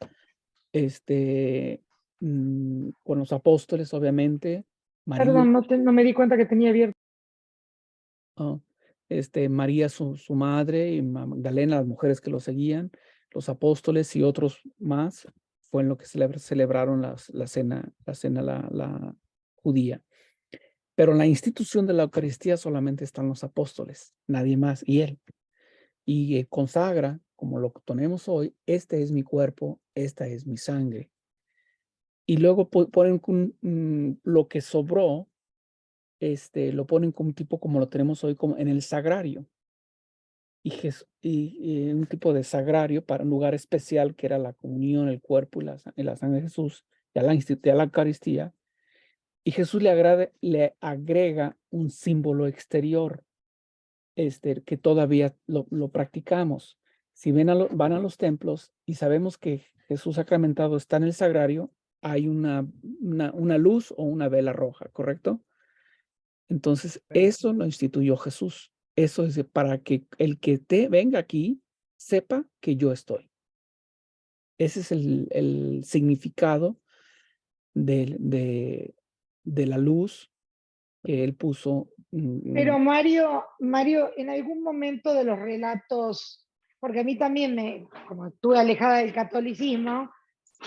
con los apóstoles, obviamente, María, Perdón, no me di cuenta que tenía abierto. ah, María su madre, y Magdalena, las mujeres que lo seguían, los apóstoles y otros más, fue en lo que celebraron la cena la judía. Pero en la institución de la Eucaristía solamente están los apóstoles, nadie más, y él. Y consagra, como lo tenemos hoy, este es mi cuerpo, esta es mi sangre. Y luego ponen lo que sobró, lo ponen como un tipo como lo tenemos hoy, como en el sagrario. Y un tipo de sagrario para un lugar especial que era la comunión, el cuerpo y la sangre de Jesús, y a la Eucaristía. Y Jesús le agrega un símbolo exterior, que todavía lo practicamos. Si van a los templos y sabemos que Jesús sacramentado está en el sagrario, hay una luz o una vela roja, ¿correcto? Entonces, eso lo instituyó Jesús. Eso es para que el que venga aquí sepa que yo estoy. Ese es el significado de la luz que él puso. Pero Mario, en algún momento de los relatos, porque a mí también como estuve alejada del catolicismo,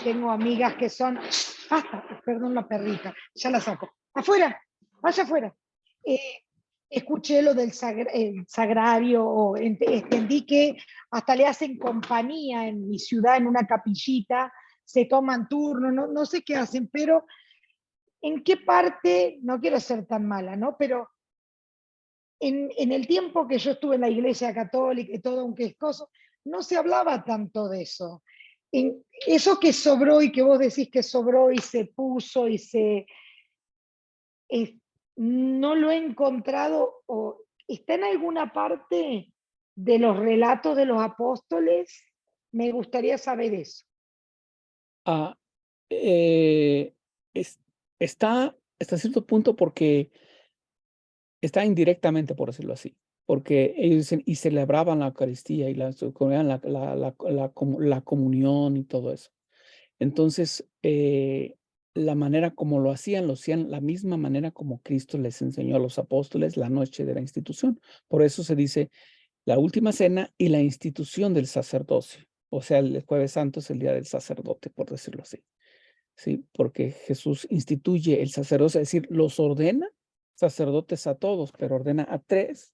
tengo amigas que son, perdón la perrita, ya la saco, afuera, vaya afuera. Eh, Escuché lo del el sagrario, o entendí que hasta le hacen compañía en mi ciudad, en una capillita, se toman turno, no sé qué hacen, pero en qué parte, no quiero ser tan mala, ¿no? Pero en el tiempo que yo estuve en la iglesia católica y todo, aunque es cosa, no se hablaba tanto de eso. En eso que sobró y que vos decís que sobró y se puso y no lo he encontrado o está en alguna parte de los relatos de los apóstoles. Me gustaría saber eso. Ah, eh, es- está hasta cierto punto porque está indirectamente, por decirlo así, porque ellos dicen, y celebraban la Eucaristía y la comunión y todo eso. Entonces, la manera como lo hacían la misma manera como Cristo les enseñó a los apóstoles la noche de la institución. Por eso se dice la última cena y la institución del sacerdocio. O sea, el Jueves Santo es el día del sacerdote, por decirlo así. Sí, porque Jesús instituye el sacerdocio, es decir, los ordena sacerdotes a todos, pero ordena a tres,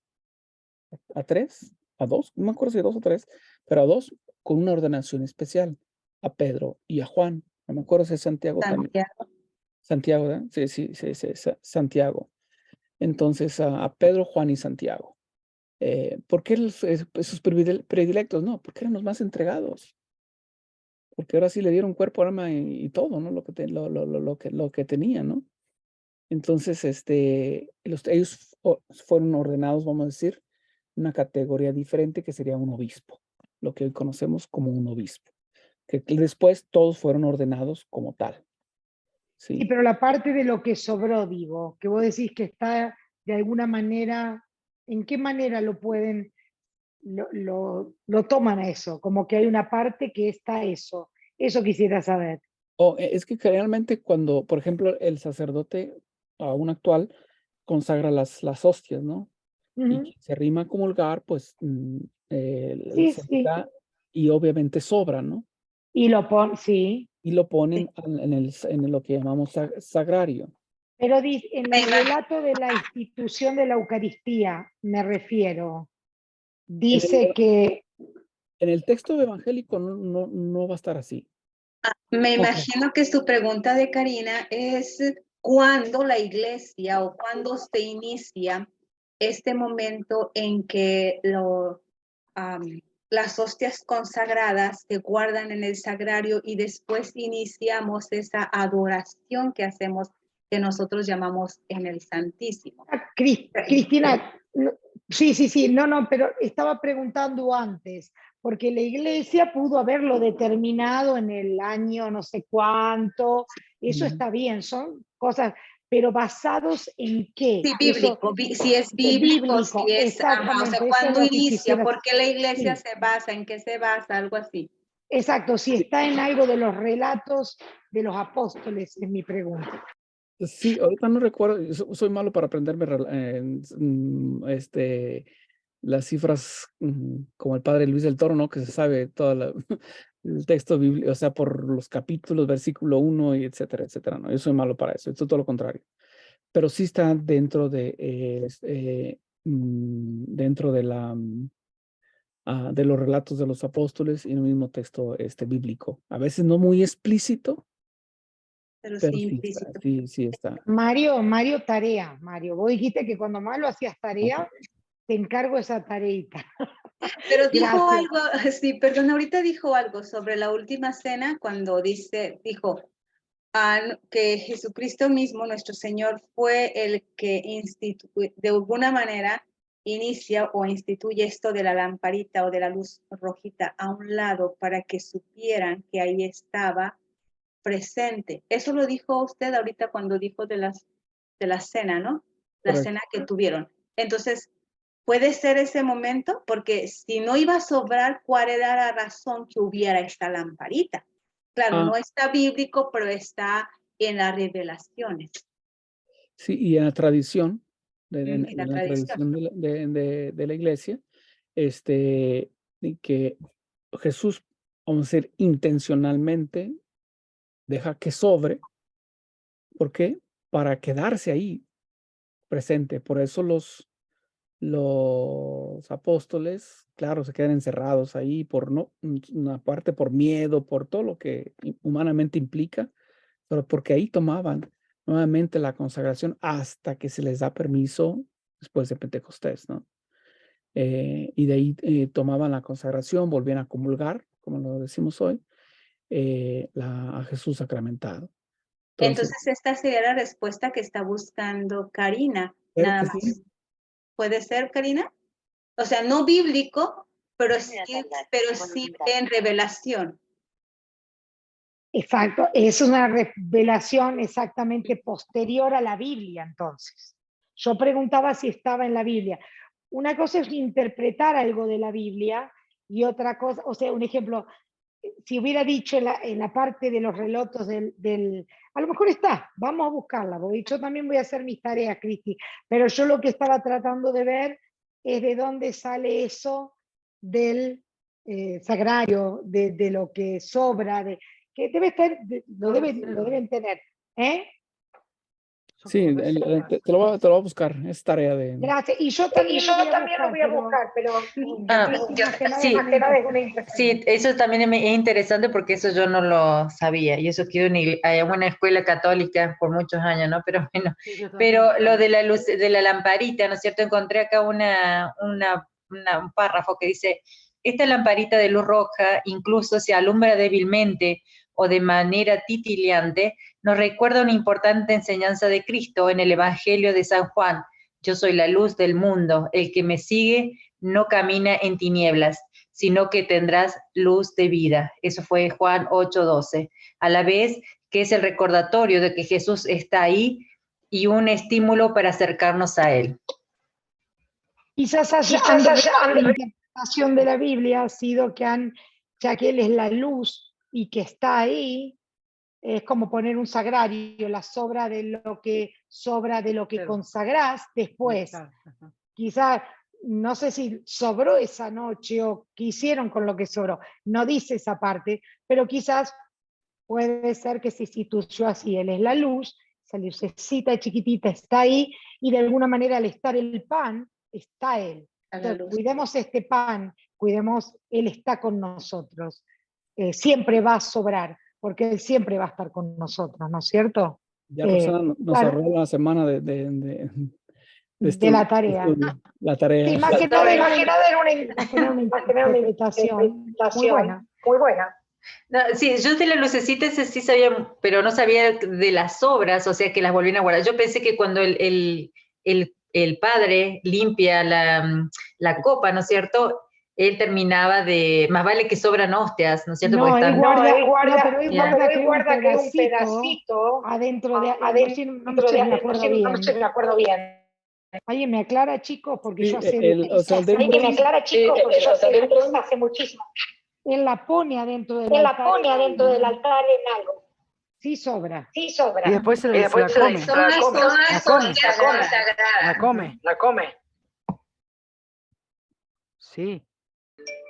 a dos, no me acuerdo si dos o tres, pero a dos con una ordenación especial, a Pedro y a Juan. No me acuerdo si es Santiago también. Santiago. Santiago, ¿verdad? Sí, Santiago. Entonces, a Pedro, Juan y Santiago. ¿Por qué esos predilectos? No, porque eran los más entregados. Porque ahora sí le dieron cuerpo, alma y todo, ¿no? Lo que tenían, ¿no? Entonces, ellos fueron ordenados, vamos a decir, una categoría diferente que sería un obispo, lo que hoy conocemos como un obispo, que después todos fueron ordenados como tal, Sí, ¿sí? pero la parte de lo que sobró, digo, que vos decís que está de alguna manera, ¿en qué manera lo pueden, lo toman a eso? Como que hay una parte que está eso. Eso quisiera saber. Es que generalmente cuando, por ejemplo, el sacerdote aún actual consagra las hostias, ¿no? Y Ujú. quien se arrima a comulgar, pues Sí, se le sí. da y obviamente sobra, ¿no? Y lo pon, sí. Y lo Sí. ponen en lo que llamamos sagrario. Pero en Me el relato de la institución de la Eucaristía, me refiero, En dice el, que, en el texto evangélico no va a estar así. Me Ok. imagino que su pregunta de Karina es cuándo la iglesia o cuándo se inicia este momento en que las hostias consagradas se guardan en el sagrario y después iniciamos esa adoración que hacemos, que nosotros llamamos en el Santísimo. Cristina, sí, sí, sí, no, pero estaba preguntando antes, porque la iglesia pudo haberlo determinado en el año no sé cuánto, eso está bien, son cosas, pero basados en qué, Sí, eso, bíblico, si es bíblico, si es, o sea, exactamente, eso es ¿cuándo lo que inicia? quisiera, ¿Por qué la iglesia sí, se basa? ¿En qué se basa? Algo así. exacto, si está en algo de los relatos de los apóstoles, es mi pregunta. Sí, ahorita no recuerdo, soy malo para aprenderme las cifras como el padre Luis del Toro, ¿no? Que se sabe todo el texto bíblico, o sea, por los capítulos, versículo 1 y etcétera, etcétera, ¿no? Yo soy malo para eso, esto es todo lo contrario. Pero sí está dentro dentro de los relatos de los apóstoles y en el mismo texto bíblico. A veces no muy explícito, Pero pero sí sí está, implícito. sí está. Mario, tarea, Mario, vos dijiste que cuando más lo hacías Ok. tarea, te encargo esa tareita. Pero dijo Gracias. algo, sí, perdón, ahorita dijo algo sobre la última cena cuando dijo que Jesucristo mismo, nuestro Señor, fue el que de alguna manera inicia o instituye esto de la lamparita o de la luz rojita a un lado para que supieran que ahí estaba presente. Eso lo dijo usted ahorita cuando dijo de la cena, ¿no? La Correcto. cena que tuvieron. Entonces, puede ser ese momento, porque si no iba a sobrar, ¿cuál era la razón que hubiera esta lamparita? Claro, Ah, no está bíblico, pero está en las revelaciones, sí, y en la tradición, en la en la tradición. tradición de la iglesia, y que Jesús, vamos a decir, intencionalmente deja que sobre. ¿Por qué? Para quedarse ahí presente. Por eso los apóstoles, claro, se quedan encerrados ahí por no, una parte por miedo, por todo lo que humanamente implica, pero porque ahí tomaban nuevamente la consagración hasta que se les da permiso después de Pentecostés, ¿no? y de ahí tomaban la consagración, volvían a comulgar, como lo decimos hoy, a Jesús sacramentado. Entonces, esta sería la respuesta que está buscando Karina, Claro nada que más. sí. ¿Puede ser, Karina? O sea, no bíblico, pero sí en revelación. Exacto, es una revelación exactamente posterior a la Biblia, entonces. Yo preguntaba si estaba en la Biblia. Una cosa es interpretar algo de la Biblia y otra cosa, o sea, un ejemplo, si hubiera dicho en la parte de los relatos a lo mejor está, vamos a buscarla, porque yo también voy a hacer mis tareas, Cristi, pero yo lo que estaba tratando de ver es de dónde sale eso del sagrario, de lo que sobra, que debe estar, lo deben tener. ¿Eh? Sí, te lo voy a buscar, es tarea de... Gracias. Y yo también lo voy a buscar, pero Sí, eso también es interesante porque eso yo no lo sabía, y eso que hay una escuela católica por muchos años, ¿no? Pero bueno, pero lo de la luz, de la lamparita, ¿no es cierto? Encontré acá un párrafo que dice: esta lamparita de luz roja, incluso si alumbra débilmente o de manera titileante, nos recuerda una importante enseñanza de Cristo en el Evangelio de San Juan: yo soy la luz del mundo, el que me sigue no camina en tinieblas, sino que tendrás luz de vida. Eso fue Juan 8:12. A la vez que es el recordatorio de que Jesús está ahí y un estímulo para acercarnos a Él. Quizás la interpretación de la Biblia ha sido ya que Él es la luz y que está ahí, es como poner un sagrario, la sobra de lo que consagrás después. Quizás, no sé si sobró esa noche o qué hicieron con lo que sobró, no dice esa parte, pero quizás puede ser que se instituyó así: Él es la luz, esa lucecita chiquitita está ahí, y de alguna manera al estar el pan, está Él. Entonces, cuidemos este pan, Él está con nosotros, siempre va a sobrar, porque Él siempre va a estar con nosotros, ¿no es cierto? Ya Roxana nos claro, ahorró la semana de la tarea. La tarea. Sí, más que nada era una interpretación muy buena. Muy buena. No, sí, yo de la lucecita ese sí sabía, pero no sabía de las obras, o sea, que las volvían a guardar. Yo pensé que cuando el padre limpia la copa, ¿no es cierto?, él terminaba de, más vale que sobran hostias, ¿no es cierto? No, él guarda, pero él guarda que un pedacito adentro de, no me acuerdo bien. ¿Alguien me aclara, chicos? Porque Sí, yo hace hace muchísimo. Él la pone adentro del Él la altar. pone adentro del altar en algo. Sí sobra. Sí sobra. Y después se la come. La come. Sí.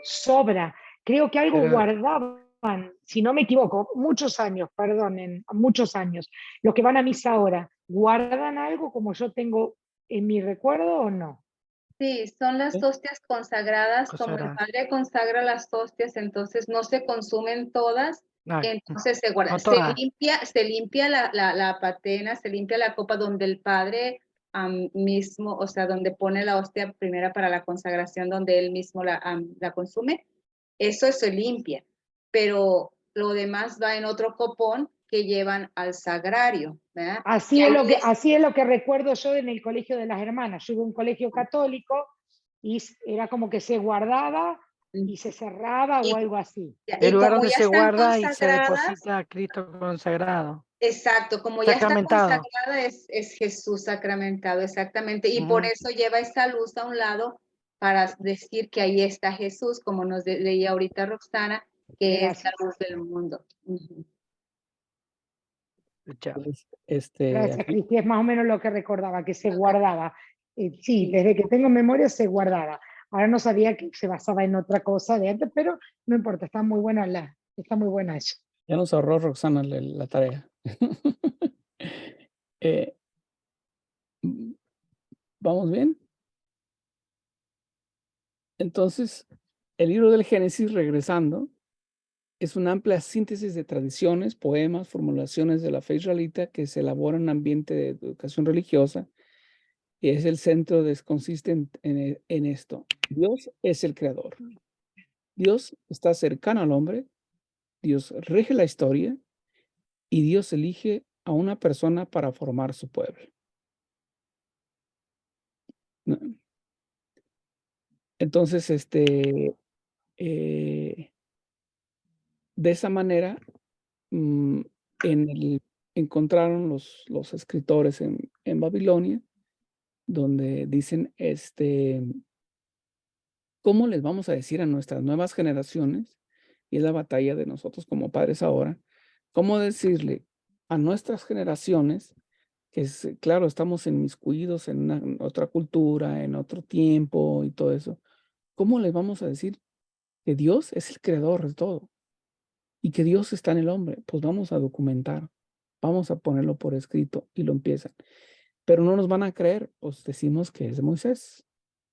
Sobra. Creo que algo Pero- guardaban, si no me equivoco, muchos años, perdonen, muchos años. Los que van a misa ahora, ¿guardan algo como yo tengo en mi recuerdo o no? Sí, son las hostias consagradas, como el Consagradas. padre consagra las hostias, entonces no se consumen todas, Ah, entonces se guarda, no se todas. limpia la patena, se limpia la copa donde el padre mismo, o sea, donde pone la hostia primera para la consagración, donde él mismo la consume, eso se limpia, pero lo demás va en otro copón que llevan al sagrario, ¿verdad? Así es lo que recuerdo yo en el colegio de las hermanas. Yo iba a un colegio católico y era como que se guardaba y se cerraba o algo así. El lugar donde se guarda y se consagradas, deposita a Cristo consagrado. exacto, como ya está Sacramentado. consagrada, es Jesús sacramentado, exactamente. Y por eso lleva esa luz a un lado para decir que ahí está Jesús, como nos leía ahorita Roxana, que es la luz del mundo. Gracias, Aquí, Cristi. Es más o menos lo que recordaba, que se guardaba. Sí, desde que tengo memoria se guardaba. Ahora no sabía que se basaba en otra cosa de antes, pero no importa, está muy buena eso. ya nos ahorró Roxana la tarea. ¿Vamos bien? Entonces, el libro del Génesis, regresando, es una amplia síntesis de tradiciones, poemas, formulaciones de la fe israelita que se elaboran en un ambiente de educación religiosa Y es el centro, consiste en esto. Dios es el creador. Dios está cercano al hombre, Dios rige la historia y Dios elige a una persona para formar su pueblo. ¿No? Entonces, de esa manera, encontraron los escritores en Babilonia, donde dicen, ¿cómo les vamos a decir a nuestras nuevas generaciones? Y es la batalla de nosotros como padres ahora, ¿cómo decirle a nuestras generaciones que claro, estamos inmiscuidos en otra cultura, en otro tiempo y todo eso? ¿Cómo les vamos a decir que Dios es el creador de todo y que Dios está en el hombre? Pues vamos a documentar, vamos a ponerlo por escrito y lo empiezan. Pero no nos van a creer, pues decimos que es de Moisés.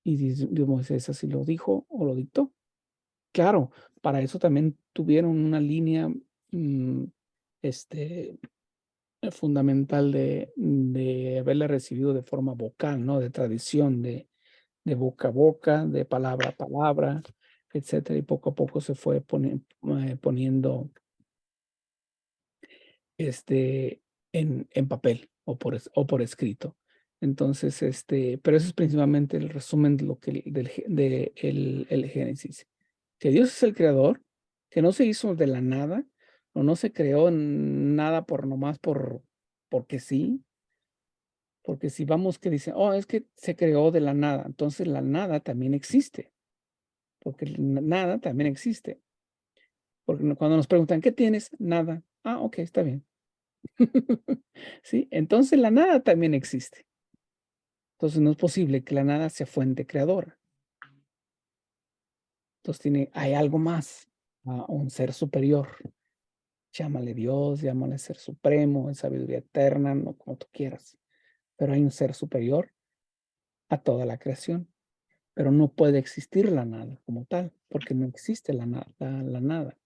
Y Moisés así lo dijo o lo dictó. Claro, para eso también tuvieron una línea fundamental de haberla recibido de forma vocal, ¿no? De tradición, de boca a boca, de palabra a palabra, etcétera. Y poco a poco se fue poniendo en papel o por escrito. Entonces, pero eso es principalmente el resumen de lo que el Génesis. Que Dios es el creador, que no se hizo de la nada, o no se creó nada nomás porque sí. Porque si vamos que dicen, oh, es que se creó de la nada, entonces la nada también existe, porque nada también existe. Porque cuando nos preguntan, ¿qué tienes? Nada. Ah, ok, está bien. ¿Sí? Entonces la nada también existe. Entonces no es posible que la nada sea fuente creadora. Entonces hay algo más, un ser superior. Llámale Dios, llámale ser supremo, en sabiduría eterna, no como tú quieras. Pero hay un ser superior a toda la creación. Pero no puede existir la nada como tal, porque no existe la nada.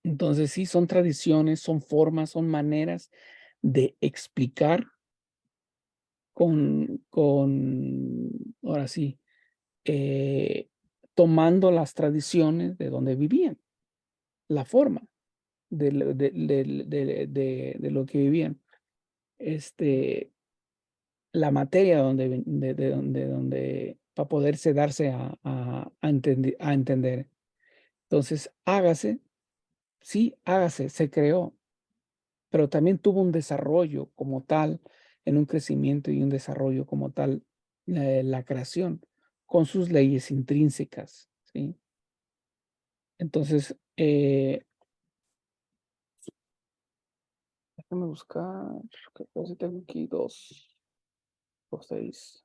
Entonces sí, son tradiciones, son formas, son maneras de explicar ahora sí, tomando las tradiciones de donde vivían, la forma de lo que vivían, la materia donde para poderse darse a entender. Entonces, hágase, se creó, pero también tuvo un desarrollo como tal, en un crecimiento y un desarrollo como tal, la creación, con sus leyes intrínsecas, ¿sí? Entonces, déjame buscar, creo que tengo aquí 2 por 6.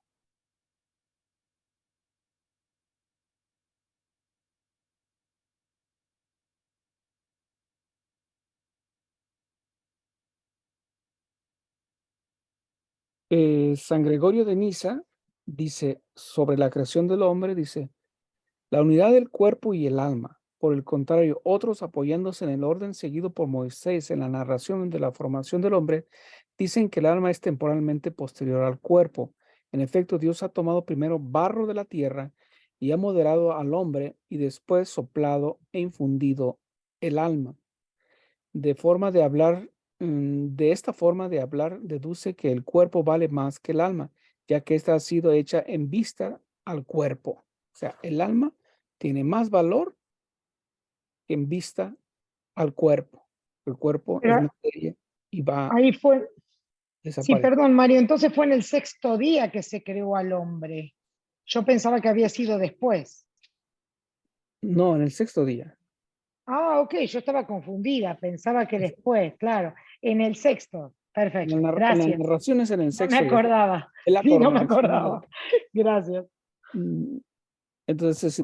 San Gregorio de Niza dice sobre la creación del hombre, dice, la unidad del cuerpo y el alma. Por el contrario, otros apoyándose en el orden seguido por Moisés en la narración de la formación del hombre, dicen que el alma es temporalmente posterior al cuerpo. En efecto, Dios ha tomado primero barro de la tierra y ha moderado al hombre y después soplado e infundido el alma. De esta forma de hablar, deduce que el cuerpo vale más que el alma, ya que ésta ha sido hecha en vista al cuerpo. O sea, el alma tiene más valor que en vista al cuerpo. El cuerpo es materia y va a Ahí fue, sí, desaparecer. perdón, Mario, entonces fue en el 6º día que se creó al hombre. Yo pensaba que había sido después. No, en el 6º día. Ah, ok, yo estaba confundida, pensaba que después, claro, en el 6º. Perfecto, En las gracias. narraciones en el No me 6º día. acordaba. Es la Sí, no me coronación. acordaba. Gracias. Entonces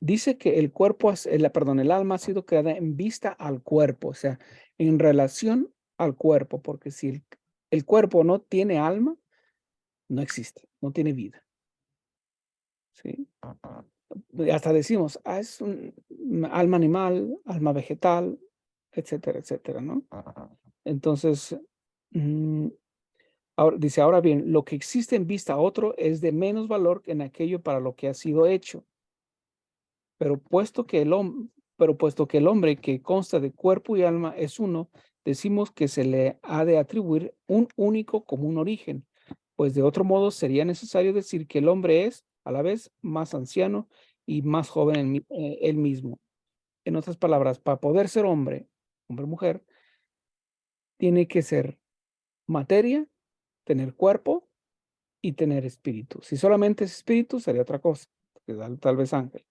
dice que el cuerpo, el alma ha sido creada en vista al cuerpo, o sea, en relación al cuerpo, porque si el cuerpo no tiene alma, no existe, no tiene vida. ¿Sí? Y hasta decimos, es un alma animal, alma vegetal, etcétera, etcétera, ¿no? Entonces, Ahora, dice, ahora bien, lo que existe en vista a otro es de menos valor que en aquello para lo que ha sido hecho. Pero puesto que el hombre que consta de cuerpo y alma es uno, decimos que se le ha de atribuir un único común origen, pues de otro modo sería necesario decir que el hombre es, a la vez, más anciano y más joven él mismo. En otras palabras, para poder ser hombre, hombre-mujer, tiene que ser materia, tener cuerpo y tener espíritu. Si solamente es espíritu, sería otra cosa, tal vez ángel.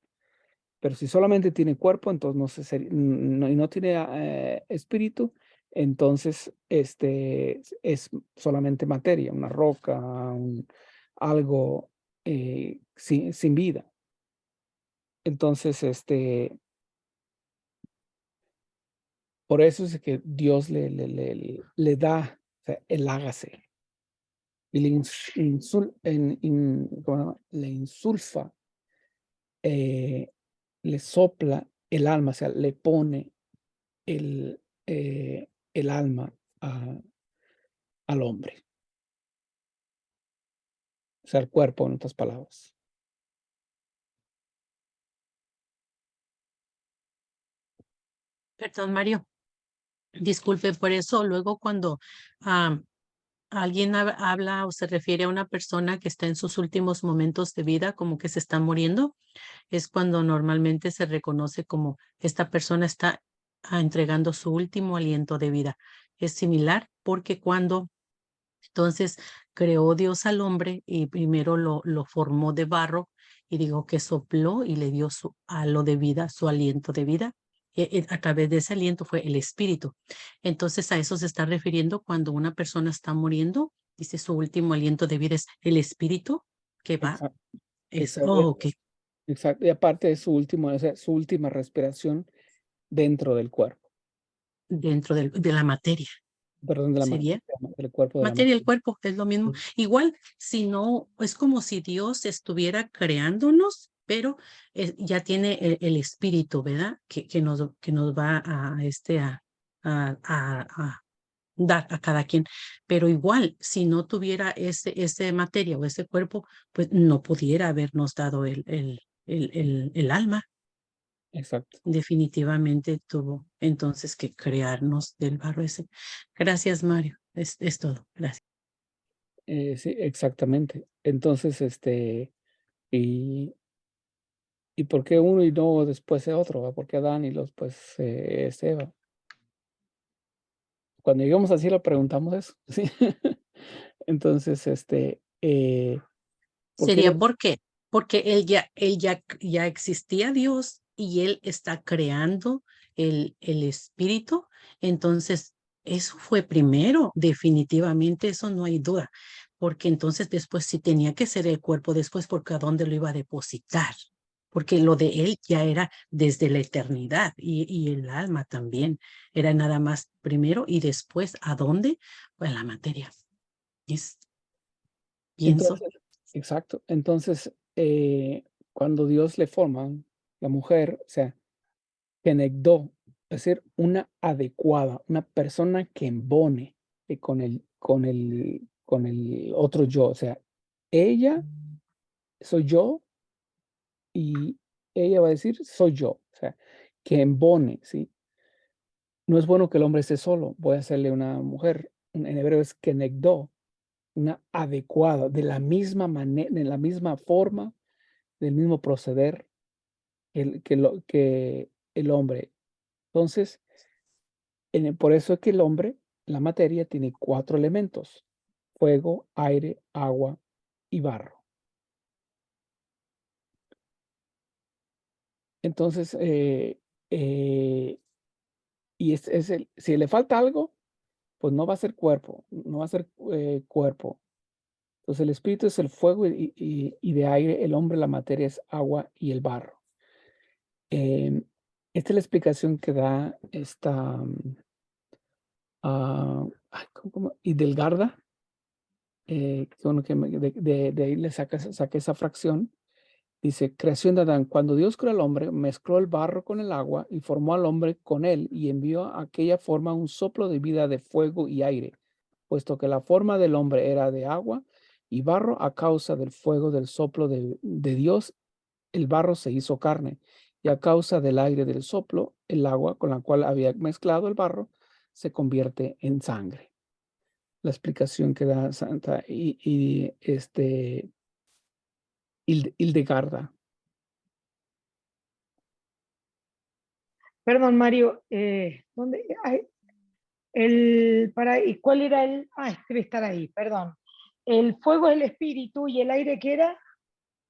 Pero si solamente tiene cuerpo, entonces y no tiene espíritu, entonces es solamente materia, una roca, algo sin vida. Entonces, por eso es que Dios le da, o sea, el hágase y le insulfa, le sopla el alma, o sea, le pone el alma al hombre, o sea, el cuerpo, en otras palabras. Perdón, Mario. Disculpe por eso. Luego cuando alguien habla o se refiere a una persona que está en sus últimos momentos de vida, como que se está muriendo, es cuando normalmente se reconoce como esta persona está entregando su último aliento de vida. Es similar porque cuando entonces creó Dios al hombre y primero lo formó de barro y digo que sopló y le dio su halo de vida, su aliento de vida. A través de ese aliento fue el espíritu. Entonces a eso se está refiriendo cuando una persona está muriendo, dice su último aliento de vida es el espíritu que va. Exacto, Ok, exacto. Y aparte es o sea, su última respiración dentro del cuerpo, dentro de la materia. perdón, Sería del cuerpo de la materia, el materia. cuerpo, es lo mismo. Igual, si no, es como si Dios estuviera creándonos, pero ya tiene el espíritu, ¿verdad? Que nos va a dar a cada quien. Pero igual, si no tuviera ese materia o ese cuerpo, pues no pudiera habernos dado el alma. Exacto. Definitivamente tuvo entonces que crearnos del barro ese. Gracias, Mario. Es todo. Gracias. Sí, exactamente. Entonces, y por qué uno y no después otro, ¿va? ¿Por qué Adán y después Eva? Cuando llegamos al cielo preguntamos eso, ¿sí? Entonces, ¿por qué Sería porque ya existía Dios y él está creando el espíritu. Entonces, eso fue primero, definitivamente, eso no hay duda. Porque entonces después sí tenía que ser el cuerpo después, porque ¿a dónde lo iba a depositar? Porque lo de él ya era desde la eternidad y el alma también. Era nada más primero y después, ¿a dónde? Pues la materia. Pienso. entonces, exacto. Entonces, cuando Dios le forma la mujer, o sea, conectó, es decir, una adecuada, una persona que embone con el otro yo. O sea, ella soy yo y ella va a decir soy yo. O sea, que embone, ¿sí? No es bueno que el hombre esté solo. Voy a hacerle una mujer. En hebreo es kenegdo, una adecuada, de la misma manera, de la misma forma, del mismo proceder que el hombre. Entonces, por eso es que el hombre, la materia, tiene 4 elementos: fuego, aire, agua y barro. Entonces, y si le falta algo, pues no va a ser cuerpo, no va a ser cuerpo. Entonces, el espíritu es el fuego y de aire, el hombre, la materia es agua y el barro. Esta es la explicación que da esta Hidelgarda, bueno, de ahí le saqué esa fracción. Dice, creación de Adán. Cuando Dios creó al hombre, mezcló el barro con el agua y formó al hombre con él y envió a aquella forma un soplo de vida de fuego y aire. puesto que la forma del hombre era de agua y barro a causa del fuego del soplo de Dios, el barro se hizo carne, y a causa del aire del soplo, el agua con la cual había mezclado el barro se convierte en sangre. La explicación que da Santa Hildegarda. Perdón, Mario, ¿dónde? ¿Y cuál era el? Debe estar ahí, perdón. El fuego es el espíritu y el aire, ¿qué era?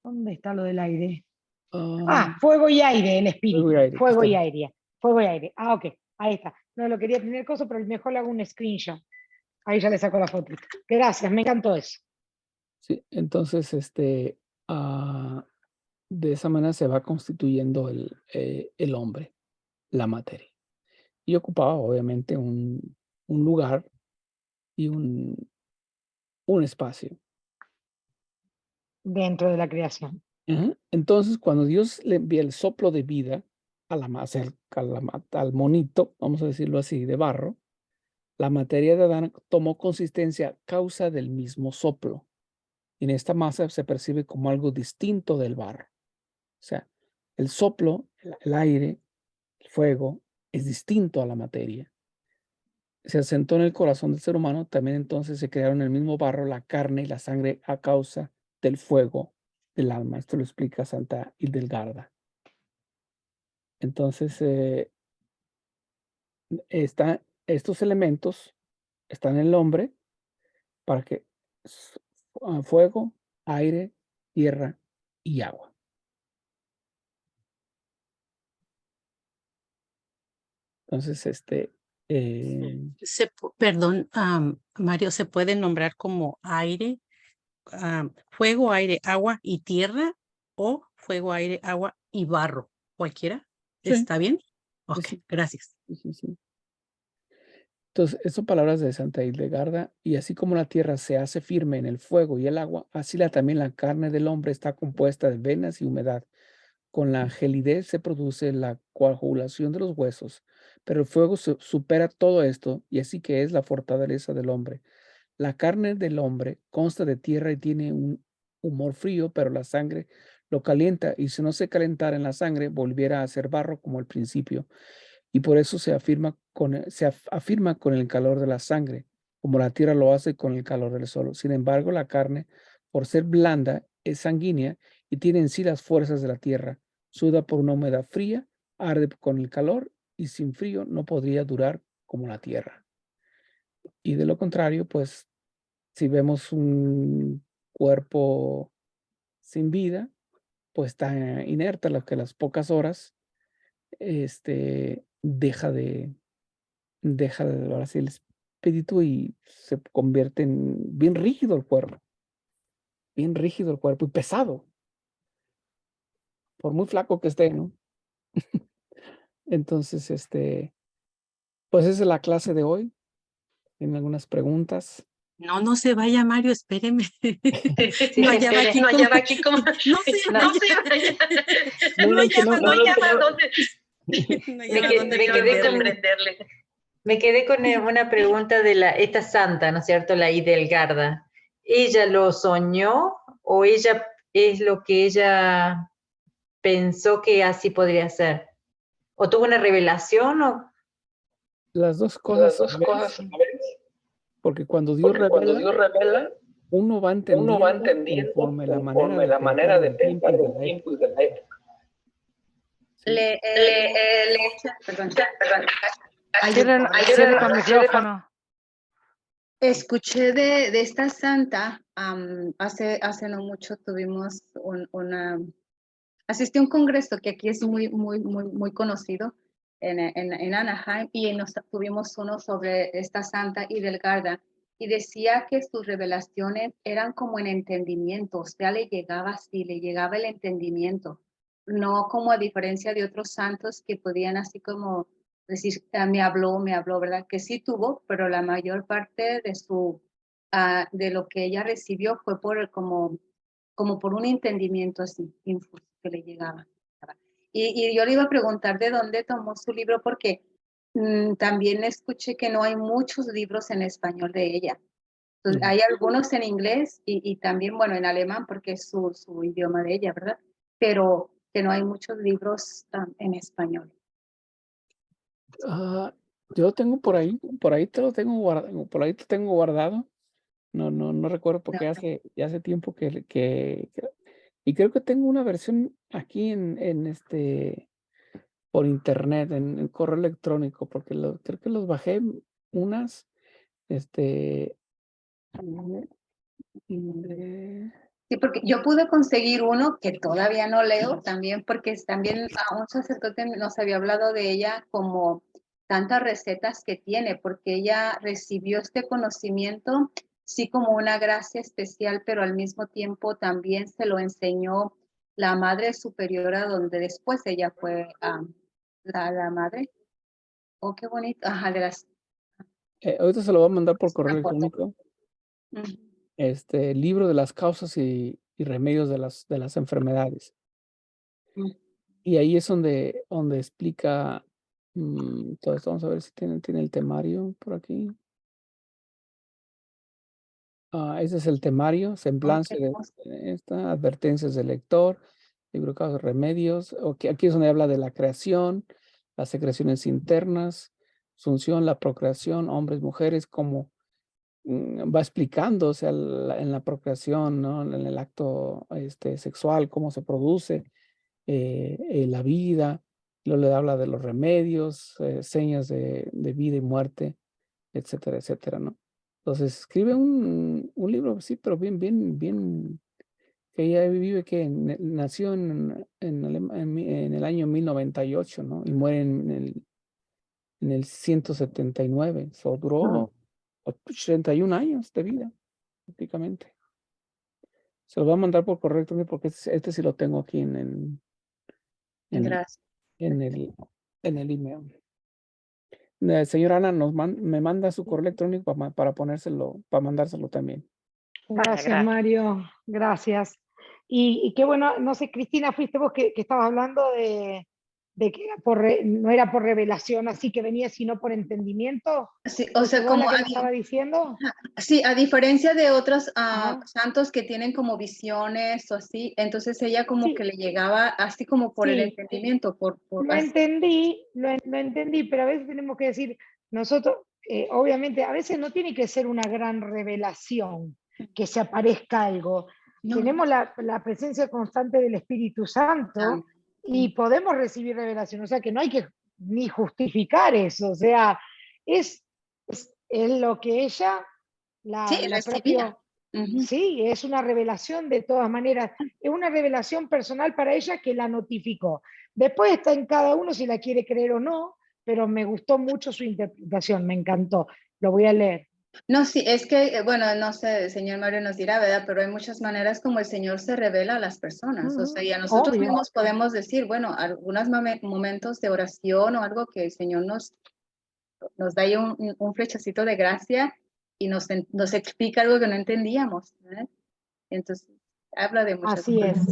¿Dónde está lo del aire? Fuego y aire, el espíritu. Fuego y aire. Fuego y aire. Ok, ahí está. No lo quería tener cosa, pero mejor le hago un screenshot. Ahí ya le saco la foto. Gracias, me encantó eso. Sí, entonces, de esa manera se va constituyendo el hombre, la materia. Y ocupaba, obviamente, un lugar y un espacio. Dentro de la creación. Entonces, cuando Dios le envía el soplo de vida al monito, vamos a decirlo así, de barro, la materia de Adán tomó consistencia a causa del mismo soplo. Y en esta masa se percibe como algo distinto del barro. O sea, el soplo, el aire, el fuego, es distinto a la materia. Se asentó en el corazón del ser humano, también entonces se crearon el mismo barro, la carne y la sangre a causa del fuego del alma. Esto lo explica Santa Hildegarda. Entonces, estos elementos están en el hombre para que fuego, aire, tierra y agua. Entonces, Perdón, Mario, ¿se puede nombrar como aire, fuego, aire, agua y tierra, o fuego, aire, agua y barro? ¿Cualquiera? Sí. ¿Está bien? Ok, Sí. gracias. Sí. Entonces, estas son palabras de Santa Hildegarda, y así como la tierra se hace firme en el fuego y el agua, así también la carne del hombre está compuesta de venas y humedad. Con la gelidez se produce la coagulación de los huesos, pero el fuego supera todo esto, y así que es la fortaleza del hombre. La carne del hombre consta de tierra y tiene un humor frío, pero la sangre lo calienta, y si no se calentara en la sangre, volviera a ser barro como al principio. Y por eso se afirma con el calor de la sangre, como la tierra lo hace con el calor del sol. Sin embargo, la carne, por ser blanda, es sanguínea y tiene en sí las fuerzas de la tierra. Suda por una humedad fría, arde con el calor, y sin frío no podría durar como la tierra. Y de lo contrario, pues, si vemos un cuerpo sin vida, pues está inerte, lo que a las pocas horas deja ahora sí el espíritu, y se convierte en bien rígido el cuerpo y pesado, por muy flaco que esté, ¿no? Entonces, pues esa es la clase de hoy. ¿Tienen algunas preguntas? No se vaya, Mario, espéreme. Sí, No se hallaba espere. aquí No, cómo- ya va aquí como. No se No. vaya. No, No que no, hallaba No, dónde- ya va dónde. no Me, hallaba que- dónde me quedé con, prenderle. me quedé con una pregunta de esta santa, ¿no es cierto? La Hildegarda. ¿Ella lo soñó o ella es lo que ella pensó que así podría ser? ¿O tuvo una revelación? ¿O? las dos cosas a la vez, porque cuando Dios revela, uno va entendiendo conforme la manera de pensar del tiempo y de la época. ¿Sí? Perdón. Cierre el micrófono. Escuché de esta santa, hace no mucho tuvimos asistí a un congreso que aquí es muy conocido en Anaheim, y tuvimos uno sobre esta santa Hildegarda, y decía que sus revelaciones eran como en entendimiento, o sea, le llegaba el entendimiento, no como a diferencia de otros santos que podían así como decir, me habló, ¿verdad? Que sí tuvo, pero la mayor parte de lo que ella recibió fue como por un entendimiento así, que le llegaba. Y yo le iba a preguntar de dónde tomó su libro, porque También escuché que no hay muchos libros en español de ella. Entonces, hay algunos en inglés y también, bueno, en alemán porque es su idioma de ella, ¿verdad? Pero que no hay muchos libros en español. Yo tengo por ahí te lo tengo guardado, por ahí te tengo guardado. No recuerdo porque ya hace tiempo que y creo que tengo una versión aquí por internet, en correo electrónico, porque creo que los bajé unas, este, de Sí, porque yo pude conseguir uno que todavía no leo también, porque también a un sacerdote nos había hablado de ella como tantas recetas que tiene, porque ella recibió este conocimiento, sí, como una gracia especial, pero al mismo tiempo también se lo enseñó la Madre Superiora, donde después ella fue la madre. Oh, qué bonito. Ajá, de las... ahorita se lo voy a mandar por correo una foto. electrónico, Ujú. libro de las causas y remedios de las enfermedades. Y ahí es donde explica, todo esto. Vamos a ver si tiene el temario por aquí. Ese es el temario, semblanza qué de hermoso. advertencias del lector, libro de causas, remedios. Aquí es donde habla de la creación, las secreciones internas, función, la procreación, hombres, mujeres, como va explicando, o sea, en la procreación, ¿no? En el acto sexual, cómo se produce, la vida. Luego le habla de los remedios, señas de vida y muerte, etcétera, etcétera, ¿no? Entonces escribe un libro, sí, pero bien, que ella vive, que nació en el año 1098, ¿no? Y muere en el 179. So, duró 81 años de vida, prácticamente. Se lo voy a mandar por correo electrónico porque este sí lo tengo aquí Gracias. en el email. Señora Ana, me manda su correo electrónico para mandárselo también. Gracias, Mario. Gracias. Y qué bueno, no sé, Cristina, fuiste vos que estabas hablando de que no era por revelación, así que venía, sino por entendimiento. Sí, o sea, ¿Vos como la que me estaba diciendo? sí, a diferencia de otros Ajá. santos que tienen como visiones o así, entonces ella como Sí. que le llegaba así como por el Sí. entendimiento, por Lo así. entendí, pero a veces tenemos que decir, nosotros, obviamente, a veces no tiene que ser una gran revelación, que se aparezca algo. No. Tenemos la presencia constante del Espíritu Santo y podemos recibir revelación, o sea que no hay que ni justificar eso, o sea, es lo que ella, Sí, la recibía. propia, sí, es una revelación de todas maneras, es una revelación personal para ella que la notificó. Después está en cada uno si la quiere creer o no, pero me gustó mucho su interpretación, me encantó. Lo voy a leer. No, sí, es que, bueno, no sé, el señor Mario nos dirá, ¿verdad? Pero hay muchas maneras como el Señor se revela a las personas. O sea, y a nosotros Obvio. mismos podemos decir, bueno, algunos momentos de oración o algo que el Señor nos da ahí un flechacito de gracia y nos explica algo que no entendíamos, ¿verdad? Entonces, habla de muchas Así cosas. es.